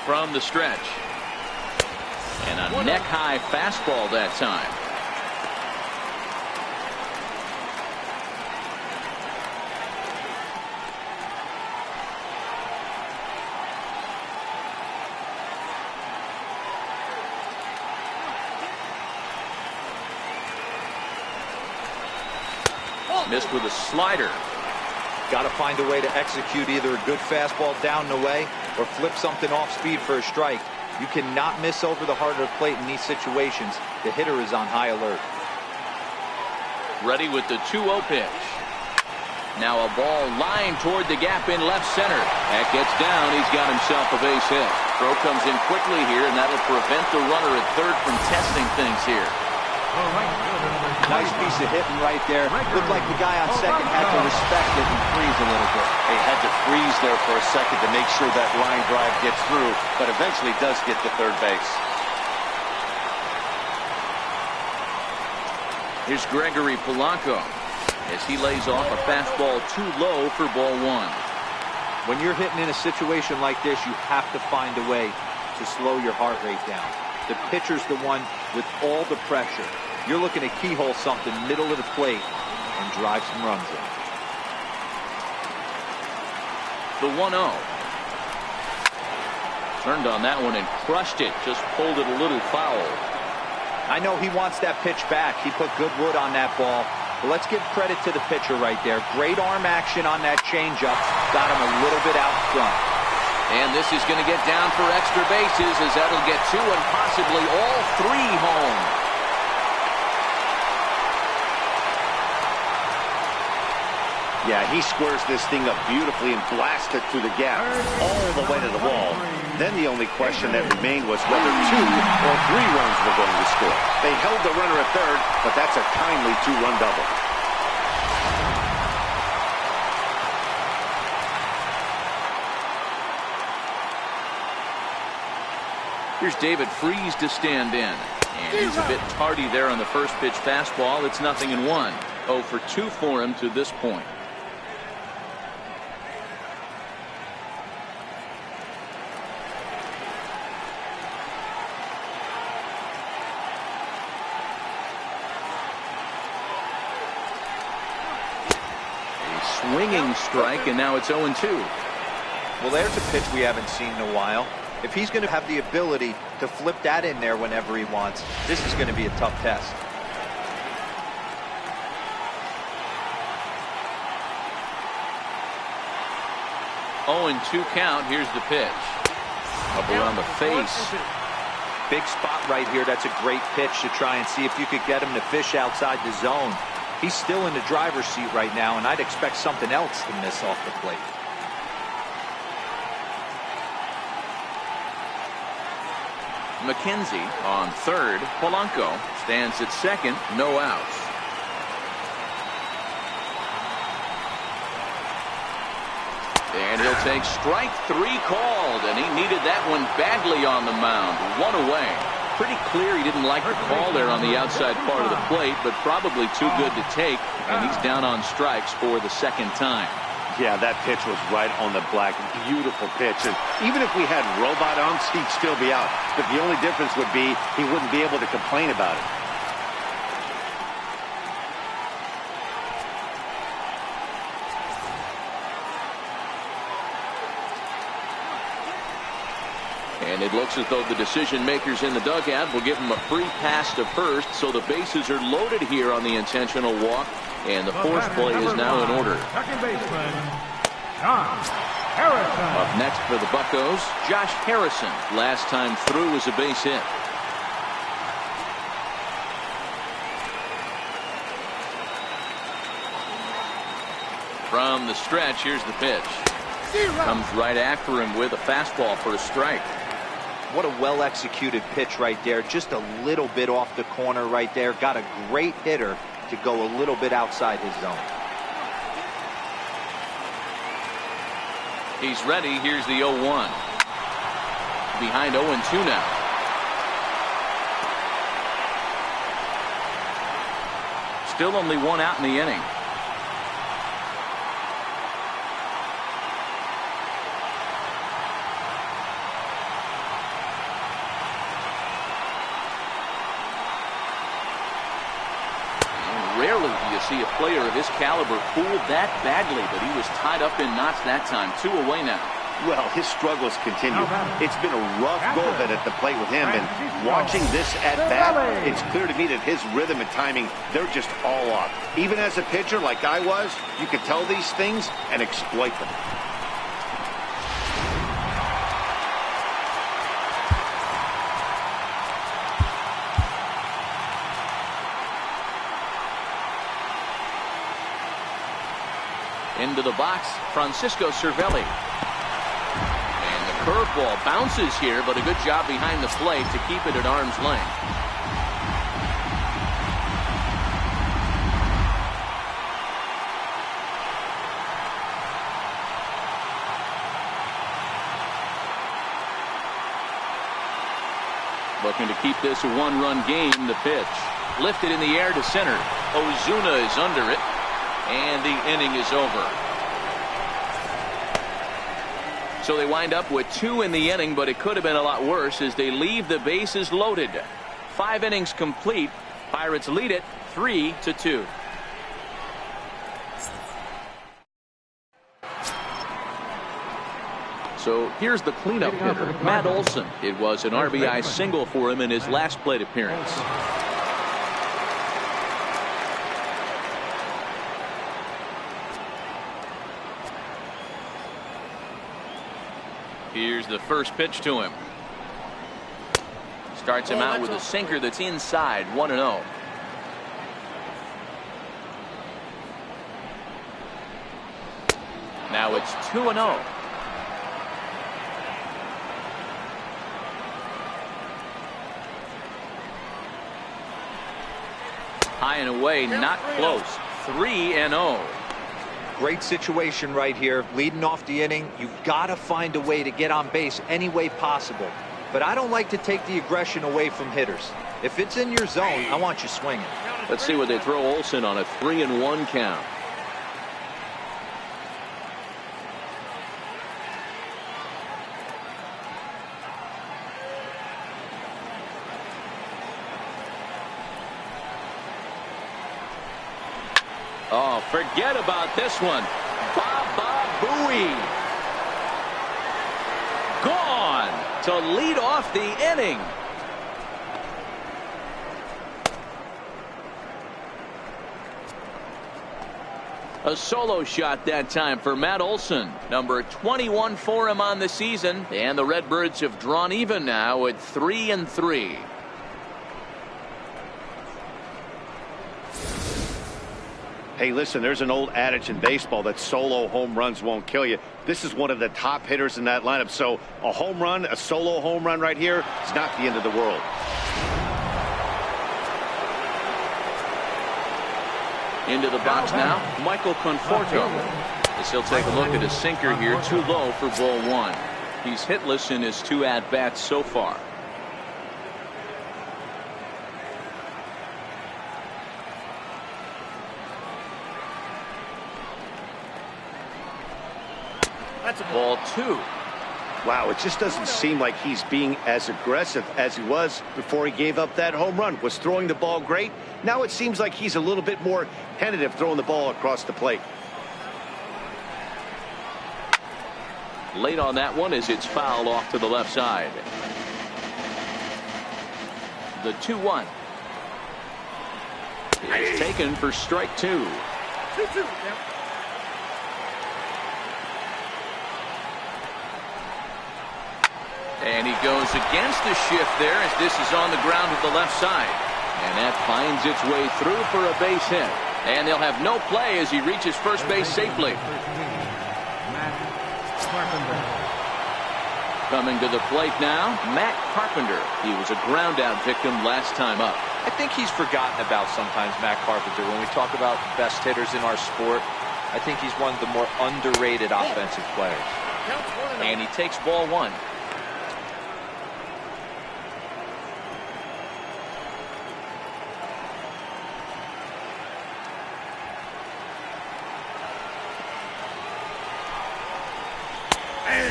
From the stretch. And a neck-high fastball that time. Missed with a slider. Got to find a way to execute either a good fastball down and away or flip something off speed for a strike. You cannot miss over the heart of the plate in these situations. The hitter is on high alert. Ready with the 2-0 pitch. Now a ball lined toward the gap in left center. That gets down. He's got himself a base hit. Throw comes in quickly here, and that'll prevent the runner at third from testing things here. Nice piece of hitting right there. Looked like the guy on second had to respect it and freeze a little bit. They had to freeze there for a second to make sure that line drive gets through, but eventually does get to third base. Here's Gregory Polanco as he lays off a fastball too low for ball one. When you're hitting in a situation like this, you have to find a way to slow your heart rate down. The pitcher's the one with all the pressure. You're looking to keyhole something middle of the plate and drive some runs in. The 1-0. Turned on that one and crushed it. Just pulled it a little foul. I know he wants that pitch back. He put good wood on that ball. But let's give credit to the pitcher right there. Great arm action on that changeup. Got him a little bit out front. And this is going to get down for extra bases as that'll get 2 and possibly all 3 home. Yeah, he squares this thing up beautifully and blasts it through the gap all the way to the wall. Then the only question that remained was whether 2 or 3 runs were going to score. They held the runner at third, but that's a timely 2-run double. Here's David Freese to stand in. And he's a bit tardy there on the first pitch fastball. It's 0-1. 0 for 2 for him to this point. A swinging strike, and now it's 0-2. Well, there's a pitch we haven't seen in a while. If he's going to have the ability to flip that in there whenever he wants, this is going to be a tough test. Oh, and 2 count. Here's the pitch. Up around the face. Big spot right here. That's a great pitch to try and see if you could get him to fish outside the zone. He's still in the driver's seat right now, and I'd expect something else to miss off the plate. McKenzie on third. Polanco stands at second. No outs. And he'll take strike 3 called, and he needed that one badly on the mound. 1 away. Pretty clear he didn't like the call there on the outside part of the plate, but probably too good to take, and he's down on strikes for the second time. Yeah, that pitch was right on the black. Beautiful pitch. And even if we had robot umps, he'd still be out. But the only difference would be he wouldn't be able to complain about it. And it looks as though the decision makers in the dugout will give him a free pass to first, so the bases are loaded here on the intentional walk, and the force play is now in order. Second baseman, Josh Harrison. Up next for the Buccos, Josh Harrison. Last time through was a base hit. From the stretch, here's the pitch. Comes right after him with a fastball for a strike. What a well-executed pitch right there. Just a little bit off the corner right there. Got a great hitter to go a little bit outside his zone. He's ready. Here's the 0-1. Behind 0-2 now. Still only 1 out in the inning. Rarely do you see a player of his caliber fooled that badly, but he was tied up in knots that time. 2 away now. Well, his struggles continue. It's been a rough go of it at the plate with him, and watching this at bat, it's clear to me that his rhythm and timing, they're just all off. Even as a pitcher like I was, you could tell these things and exploit them. Into the box, Francisco Cervelli. And the curveball bounces here, but a good job behind the plate to keep it at arm's length. Looking to keep this a 1-run game. The pitch lifted in the air to center. Ozuna is under it, and the inning is over. So they wind up with 2 in the inning, but it could have been a lot worse as they leave the bases loaded. 5 innings complete. Pirates lead it 3-2. So here's the cleanup hitter, Matt Olson. It was an RBI single for him in his last plate appearance. Here's the first pitch to him. Starts him out with a sinker that's inside, 1-0. Now it's 2-0. High and away, not close. 3-0. Great situation right here. Leading off the inning, you've got to find a way to get on base any way possible. But I don't like to take the aggression away from hitters. If it's in your zone, I want you swinging. Let's see what they throw Olson on a 3-1 count. Oh, forget about this one. Baba Booey. Gone to lead off the inning. A solo shot that time for Matt Olson. Number 21 for him on the season. And the Redbirds have drawn even now at 3-3. Hey, listen, there's an old adage in baseball that solo home runs won't kill you. This is one of the top hitters in that lineup. So a home run, a solo home run right here is not the end of the world. Into the box now, Michael Conforto. As he'll take a look at his sinker here, too low for ball 1. He's hitless in his 2 at-bats so far. That's ball 2. Wow, it just doesn't seem like he's being as aggressive as he was before he gave up that home run. Was throwing the ball great. Now it seems like he's a little bit more tentative throwing the ball across the plate. Late on that one as it's fouled off to the left side. The 2-1. It's taken for strike 2. 2-2. And he goes against the shift there as this is on the ground to the left side. And that finds its way through for a base hit. And they'll have no play as he reaches first base safely. Coming to the plate now, Matt Carpenter. He was a ground out victim last time up. I think he's forgotten about sometimes, Matt Carpenter. When we talk about best hitters in our sport, I think he's one of the more underrated offensive players. And he takes ball 1.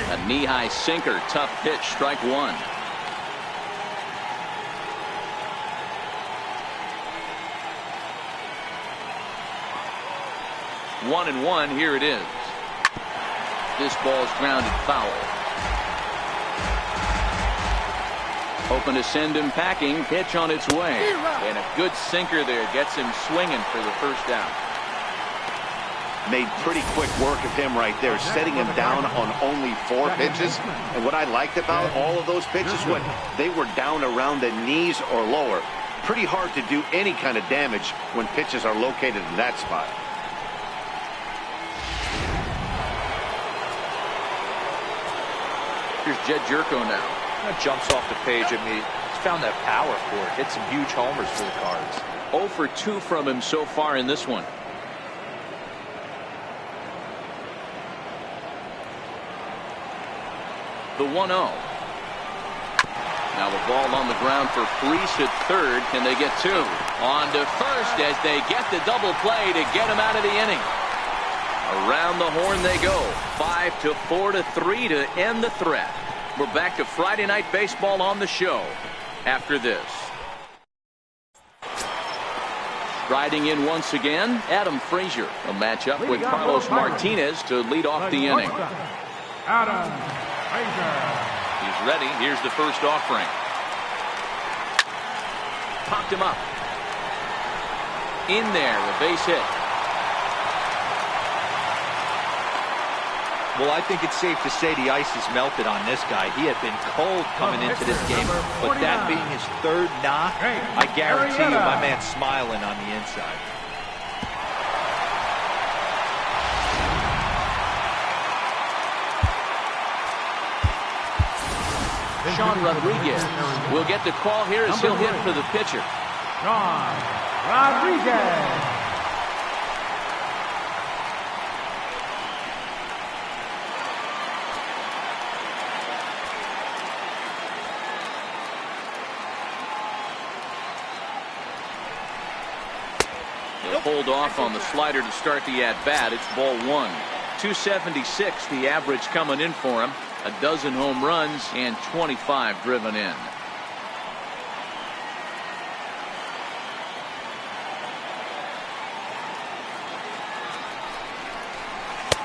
A knee-high sinker, tough pitch, strike 1. 1-1, here it is. This ball's grounded foul. Hoping to send him packing, pitch on its way. And a good sinker there gets him swinging for the first down. Made pretty quick work of him right there, setting him down on only 4 pitches. And what I liked about all of those pitches, when they were down around the knees or lower, pretty hard to do any kind of damage when pitches are located in that spot. Here's Jed Jerko now. That jumps off the page at me. He's found that power for it. Hit some huge homers for the Cards. 0 for 2 from him so far in this one. The 1-0. Now the ball on the ground for Freese at third. Can they get 2? On to first as they get the double play to get him out of the inning. Around the horn they go. 5-4-3 to end the threat. We're back to Friday Night Baseball on the show after this. Riding in once again, Adam Frazier. A matchup with Carlos Martinez to lead off the inning. Adam Frazier. He's ready. Here's the first offering. Popped him up. In there, a base hit. Well, I think it's safe to say the ice has melted on this guy. He had been cold coming into this game, but that being his third knock, I guarantee you my man's smiling on the inside. Sean Rodriguez will get the call here as he'll hit for the pitcher. Sean Rodriguez. He'll hold off on the slider to start the at-bat. It's ball one. 276 the average coming in for him. A dozen home runs and 25 driven in.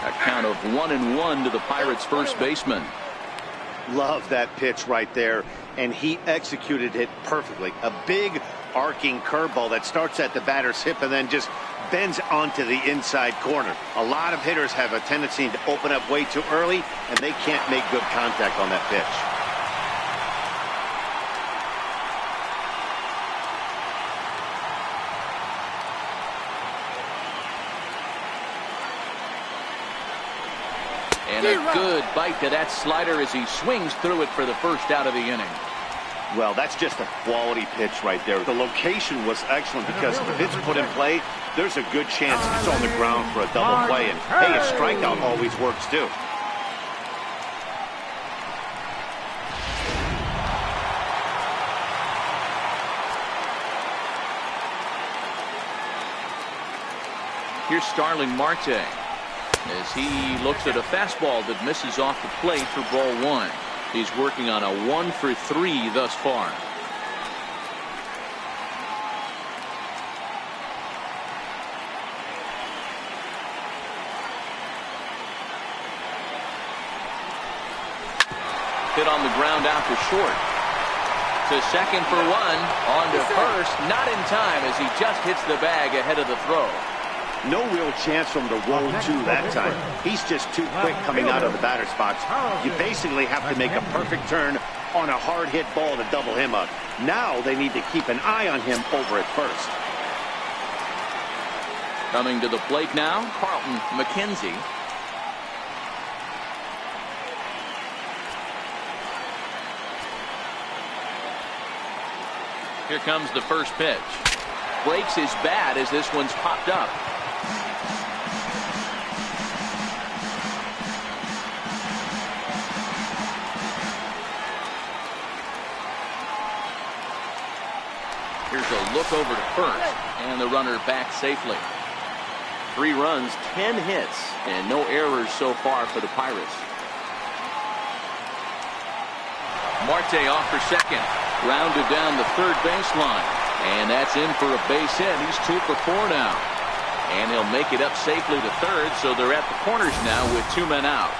A count of 1-1 to the Pirates' first baseman. Love that pitch right there, and he executed it perfectly. A big arcing curveball that starts at the batter's hip and then just bends onto the inside corner. A lot of hitters have a tendency to open up way too early, and they can't make good contact on that pitch. And a good bite to that slider as he swings through it for the first out of the inning. Well, that's just a quality pitch right there. The location was excellent because if it's put in play, there's a good chance it's on the ground for a double play. And hey, a strikeout always works too. Here's Starling Marte as he looks at a fastball that misses off the plate for ball one. He's working on a 1-for-3 thus far. Hit on the ground out to short. To second for one. On to first. Not in time as he just hits the bag ahead of the throw. No real chance for him to roll two that time. He's just too quick coming out of the batter's box. You basically have to make a perfect turn on a hard hit ball to double him up. Now they need to keep an eye on him over at first. Coming to the plate now, Carlton McKenzie. Here comes the first pitch. Breaks his bat as this one's popped up. Here's a look over to first, and the runner back safely. 3 runs, 10 hits, and no errors so far for the Pirates. Marte off for second, rounded down the third baseline, and that's in for a base hit. He's 2 for 4 now, and he'll make it up safely to third, so they're at the corners now with 2 men out.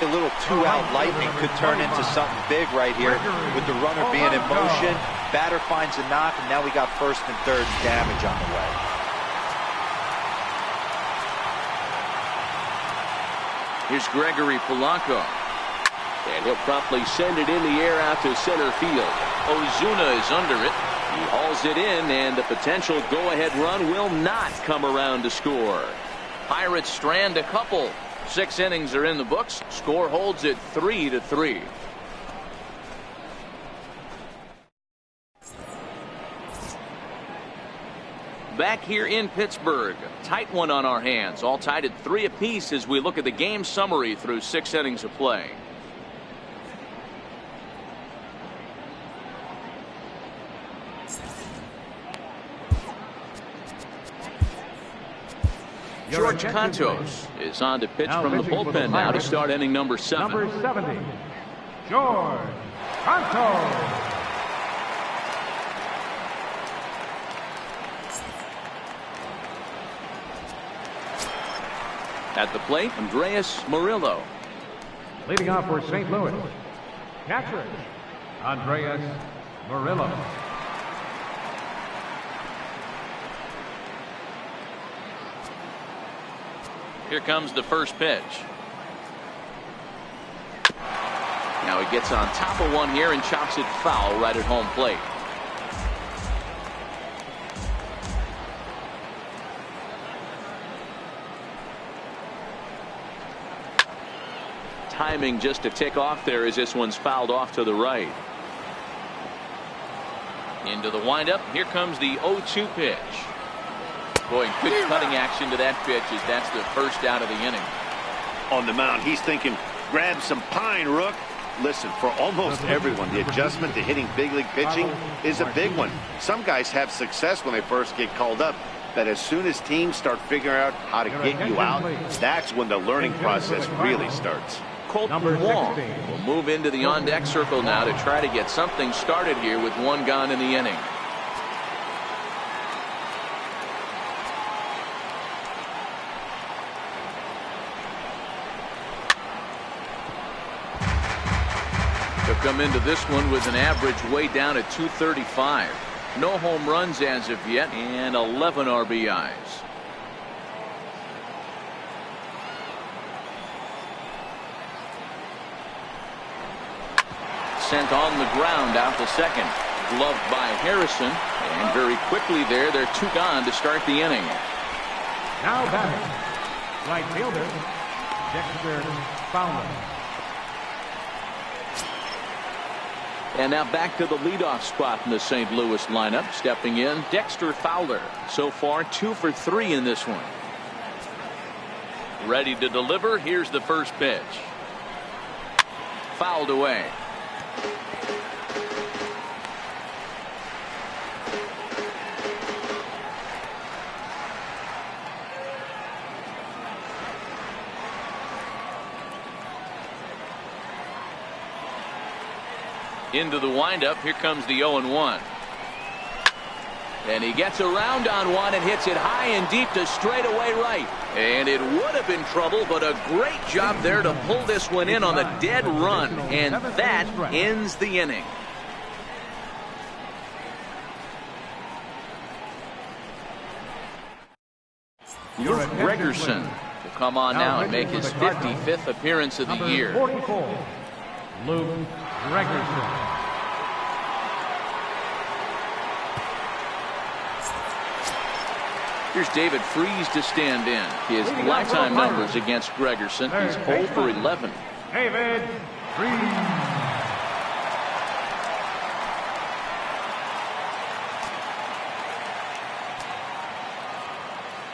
A little 2-out lightning could turn into something big right here with the runner being in motion. Batter finds a knock, and now we got first and third damage on the way. Here's Gregory Polanco. And he'll promptly send it in the air out to center field. Ozuna is under it. He hauls it in, and the potential go-ahead run will not come around to score. Pirates strand a couple. 6 innings are in the books. Score holds at 3-3. Back here in Pittsburgh, tight one on our hands, all tied at 3 apiece as we look at the game summary through 6 innings of play. George Cantos is on to pitch from the bullpen now to start inning number 7. Number 70, George Cantos. At the plate, Andreas Murillo. Leading off for St. Louis, catcher, Andreas Murillo. Here comes the first pitch. Now he gets on top of one here and chops it foul right at home plate. Timing just to tick off there as this one's fouled off to the right. Into the windup. Here comes the 0-2 pitch. Boy, good cutting action to that pitch as that's the first out of the inning. On the mound, he's thinking, grab some pine, Rook. Listen, for almost everyone, the adjustment to hitting big league pitching is a big one. Some guys have success when they first get called up, but as soon as teams start figuring out how to get you out, that's when the learning process really starts. Colton Wong will move into the on-deck circle now to try to get something started here with one gone in the inning. He'll come into this one with an average way down at 235. No home runs as of yet and 11 RBIs. Sent on the ground out to second. Gloved by Harrison. And very quickly there, they're 2 gone to start the inning. Now batting, right fielder, Dexter Fowler. And now back to the leadoff spot in the St. Louis lineup. Stepping in, Dexter Fowler. So far, 2 for 3 in this one. Ready to deliver. Here's the first pitch. Fouled away. Into the windup. Here comes the 0-1. And he gets around on one and hits it high and deep to straightaway right. And it would have been trouble, but a great job there to pull this one in on the dead run. And that ends the inning. Luke Gregerson will come on now and make his 55th appearance of the year. 44, Luke Gregerson. Here's David Freese to stand in. His lifetime numbers against Gregerson. He's 0 for 11. David Freese.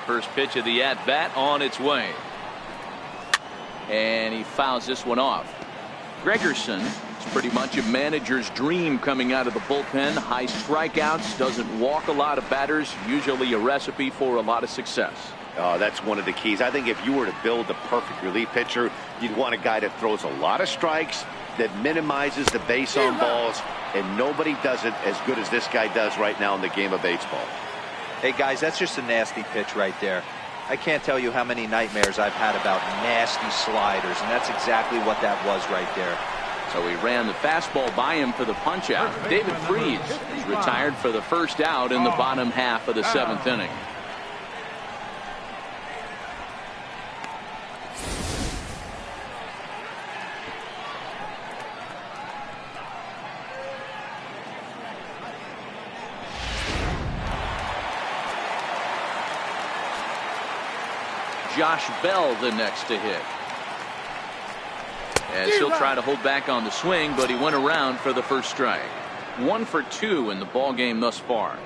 First pitch of the at-bat on its way. And he fouls this one off. Gregerson is pretty much a manager's dream coming out of the bullpen. High strikeouts, doesn't walk a lot of batters, usually a recipe for a lot of success. Oh, that's one of the keys. I think if you were to build the perfect relief pitcher, you'd want a guy that throws a lot of strikes, that minimizes the base on balls, and nobody does it as good as this guy does right now in the game of baseball. Hey, guys, that's just a nasty pitch right there. I can't tell you how many nightmares I've had about nasty sliders, and that's exactly what that was right there. So he ran the fastball by him for the punch-out. David Freese is retired for the first out in the bottom half of the 7th inning. Josh Bell the next to hit. As he'll try to hold back on the swing, but he went around for the first strike. 1 for 2 in the ball game thus far.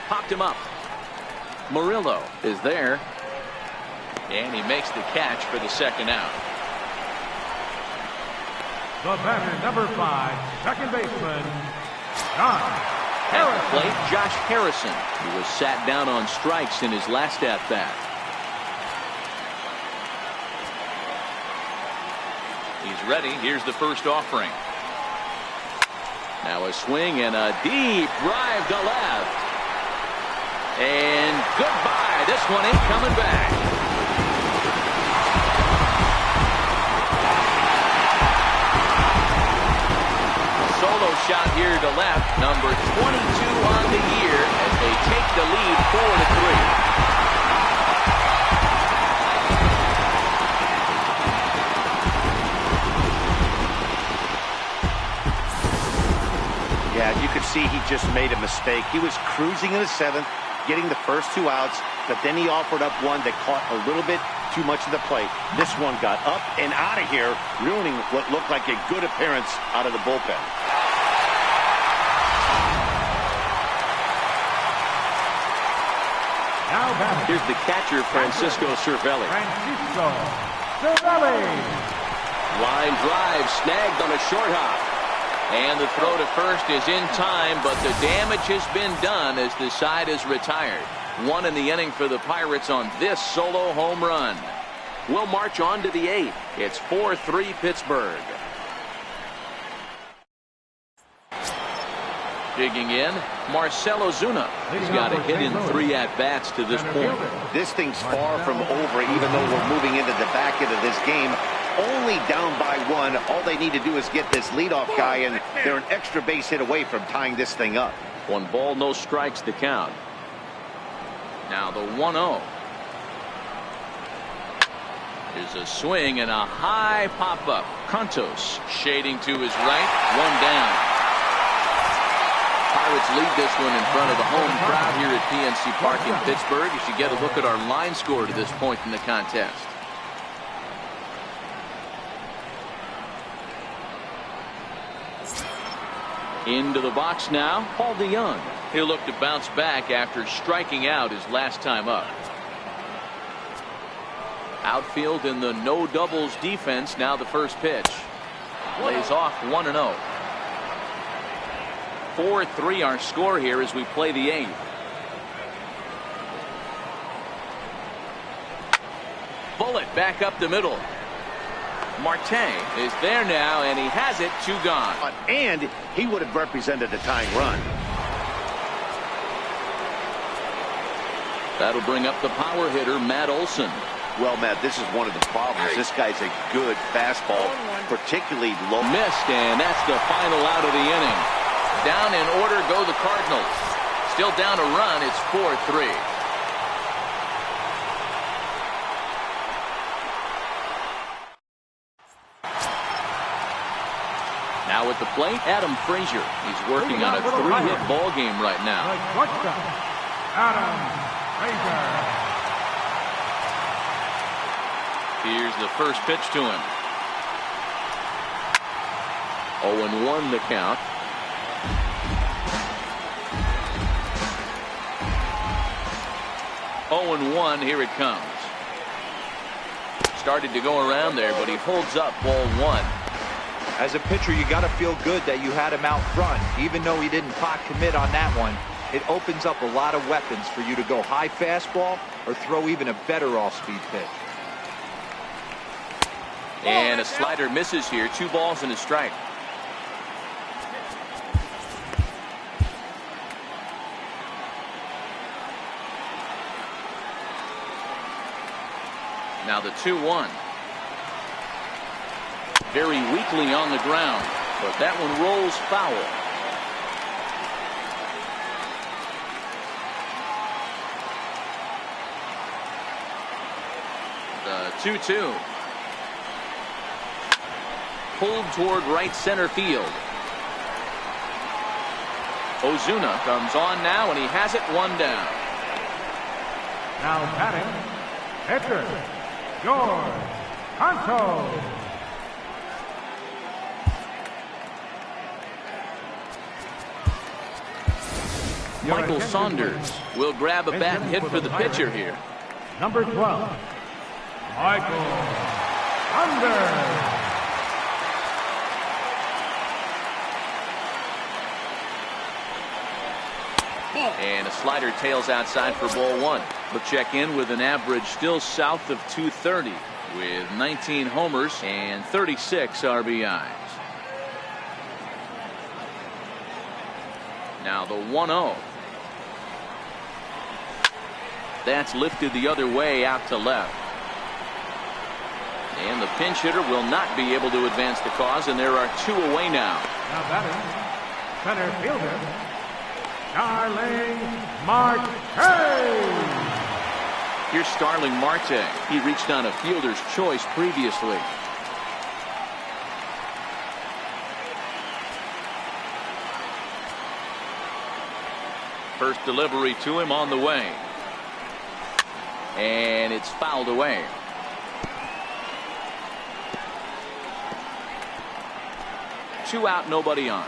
Popped him up. Murillo is there. And he makes the catch for the second out. The batter, number 5, second baseman, John At the Harrison. plate, Josh Harrison, who was sat down on strikes in his last at-bat. He's ready. Here's the first offering. Now a swing and a deep drive to left. And goodbye. This one ain't coming back. Solo shot here to left. Number 22 on the year as they take the lead 4-3. Yeah, you could see he just made a mistake. He was cruising in the 7th, getting the first 2 outs, but then he offered up one that caught a little bit too much of the plate. This one got up and out of here, ruining what looked like a good appearance out of the bullpen. Now batting. Here's the catcher, Francisco Cervelli. Francisco Cervelli. Line drive snagged on a short hop. And the throw to first is in time, but the damage has been done as the side is retired. 1 in the inning for the Pirates on this solo home run. We'll march on to the 8th. It's 4-3 Pittsburgh. Digging in, Marcell Ozuna. He's got a hit in 3 at-bats to this point. This thing's far from over, even though we're moving into the back end of this game. Only down by 1. All they need to do is get this leadoff guy, and they're an extra base hit away from tying this thing up. 1 ball, no strikes to count. Now the 1-0. Here's a swing and a high pop-up. Contos shading to his right. 1 down. Pirates lead this one in front of the home crowd here at PNC Park in Pittsburgh. You should get a look at our line score to this point in the contest. Into the box now, Paul DeYoung. He'll look to bounce back after striking out his last time up. Outfield in the no doubles defense. Now the first pitch. Lays off 1-0. 4-3 our score here as we play the 8th. Bullet back up the middle. Marte is there now, and he has it. 2 gone. And he would have represented a tying run. That'll bring up the power hitter, Matt Olson. Well, Matt, this is one of the problems. This guy's a good fastball, particularly low. Missed, and that's the final out of the inning. Down in order go the Cardinals. Still down a run. It's 4-3. Now at the plate, Adam Frazier. He's working on a 3-hit ball game right now. The shortstop, Adam Frazier. Here's the first pitch to him. 0-1 the count. 0-1, here it comes. Started to go around there, but he holds up ball 1. As a pitcher, you got to feel good that you had him out front. Even though he didn't pot commit on that one, it opens up a lot of weapons for you to go high fastball or throw even a better off-speed pitch. And a slider misses here. 2 balls and a strike. Now the 2-1. Very weakly on the ground, but that one rolls foul. The 2-2. Pulled toward right center field. Ozuna comes on now, and he has it. 1 down. Now batting, pitcher, George Conto. Michael Saunders will grab a bat and hit for the pitcher here. Number 12, Michael Saunders. And a slider tails outside for ball one. We'll check in with an average still south of 230 with 19 homers and 36 RBIs. Now the 1-0. That's lifted the other way out to left. And the pinch hitter will not be able to advance the cause, and there are 2 away now. Now batting, center fielder, Starling Marte. Here's Starling Marte. He reached on a fielder's choice previously. First delivery to him on the way. And it's fouled away. Two out, nobody on.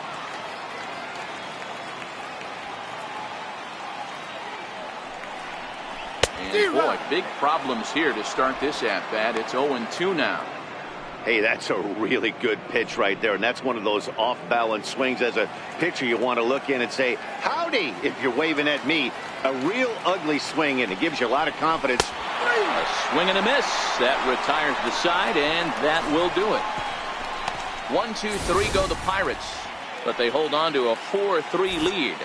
And boy, big problems here to start this at-bat. It's 0-2 now. Hey, that's a really good pitch right there, and that's one of those off-balance swings. As a pitcher, you want to look in and say, howdy, if you're waving at me. A real ugly swing, and it gives you a lot of confidence. A swing and a miss. That retires the side, and that will do it. 1, 2, 3 go the Pirates, but they hold on to a 4-3 lead.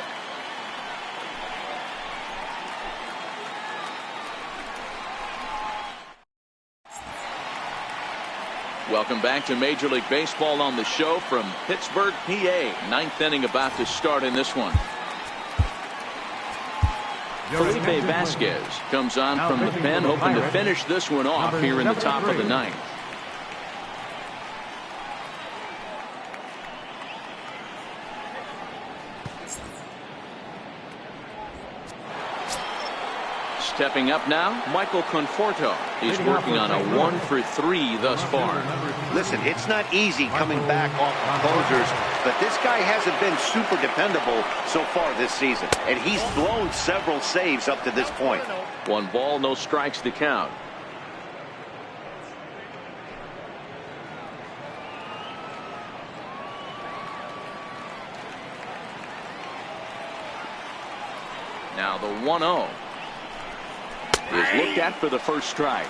Welcome back to Major League Baseball on the show from Pittsburgh, PA. Ninth inning about to start in this one. Felipe Vasquez comes on from the pen, hoping to finish this one off here in the top of the ninth. Stepping up now, Michael Conforto. He's working on a 1-for-3 thus far. Listen, it's not easy coming back off the closers, but this guy hasn't been super dependable so far this season, and he's blown several saves up to this point. 1 ball, no strikes to count. Now the 1-0 is looked at for the first strike.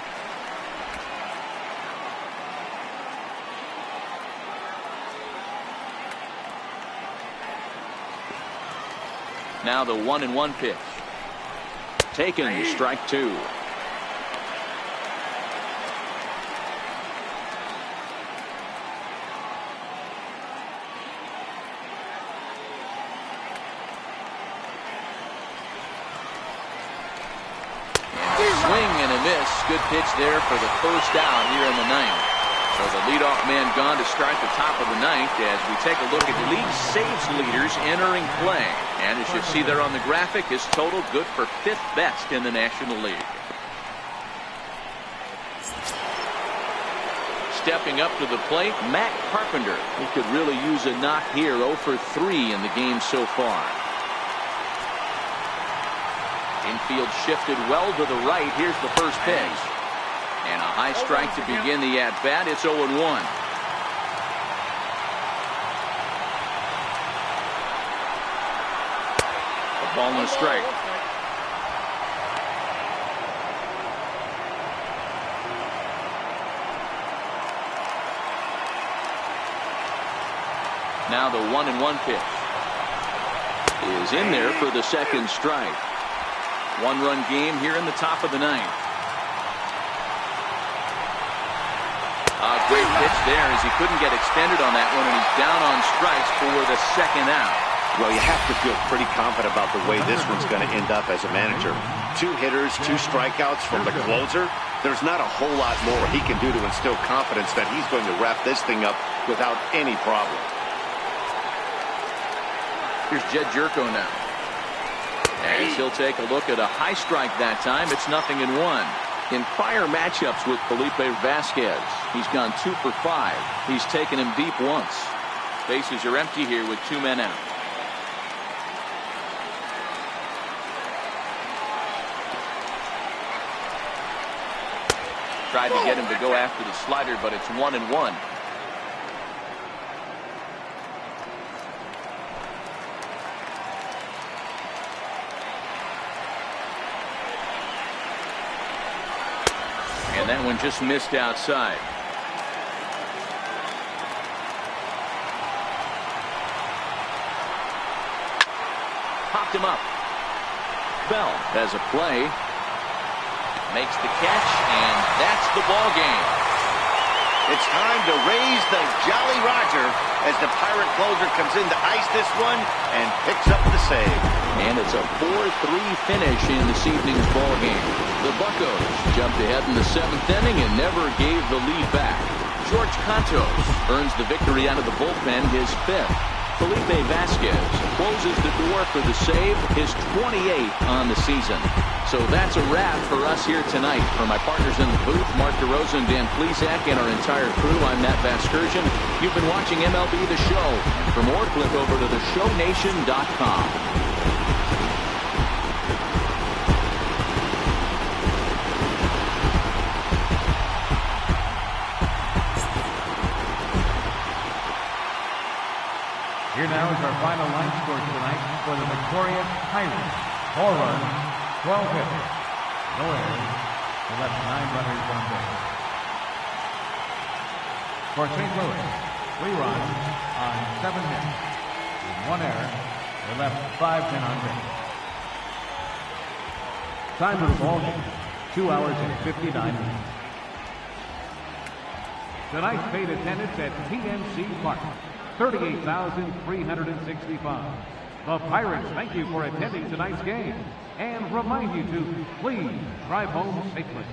Now the 1-1 pitch. Taken, strike 2. Swing and a miss. Good pitch there for the first out here in the ninth. So the leadoff man gone to start the top of the ninth as we take a look at the league saves leaders entering play. And as you see there on the graphic, his total good for 5th best in the National League. Stepping up to the plate, Matt Carpenter. He could really use a knock here. 0-for-3 in the game so far. Infield shifted well to the right. Here's the first pitch. And a high strike to begin the at-bat. It's 0-1. A ball and a strike. Now the 1-1 pitch is in there for the second strike. 1-run game here in the top of the ninth. A great pitch there as he couldn't get extended on that one, and he's down on strikes for the second out. Well, you have to feel pretty confident about the way this one's going to end up as a manager. 2 hitters, 2 strikeouts from the closer. There's not a whole lot more he can do to instill confidence that he's going to wrap this thing up without any problem. Here's Jed Jerko now. As he'll take a look at a high strike that time. It's 0-1. In prior matchups with Felipe Vasquez, he's gone 2 for 5. He's taken him deep once. Bases are empty here with 2 men out. Tried to get him to go after the slider, but it's 1-1. And that one just missed outside. Popped him up. Bell has a play. Makes the catch, and that's the ball game. It's time to raise the Jolly Roger as the Pirate closer comes in to ice this one and picks up the save. And it's a 4-3 finish in this evening's ball game. The Buccos jumped ahead in the 7th inning and never gave the lead back. George Cantos earns the victory out of the bullpen, his 5th. Felipe Vasquez closes the door for the save, his 28th on the season. So that's a wrap for us here tonight. For my partners in the booth, Mark DeRosa and Dan Plesac, and our entire crew, I'm Matt Vasgersian. You've been watching MLB The Show. And for more, click over to theshownation.com. Here now is our final line score tonight for the victorious Pirates. 4 runs, 12 hits, no errors. They left 9 runners on base. For St. Louis, 3 runs on 7 hits. With 1 error, they left 5 men on base. Time of the ball game, 2 hours and 59 minutes. Tonight's paid attendance at PNC Park, 38,365. The Pirates thank you for attending tonight's game and remind you to please drive home safely.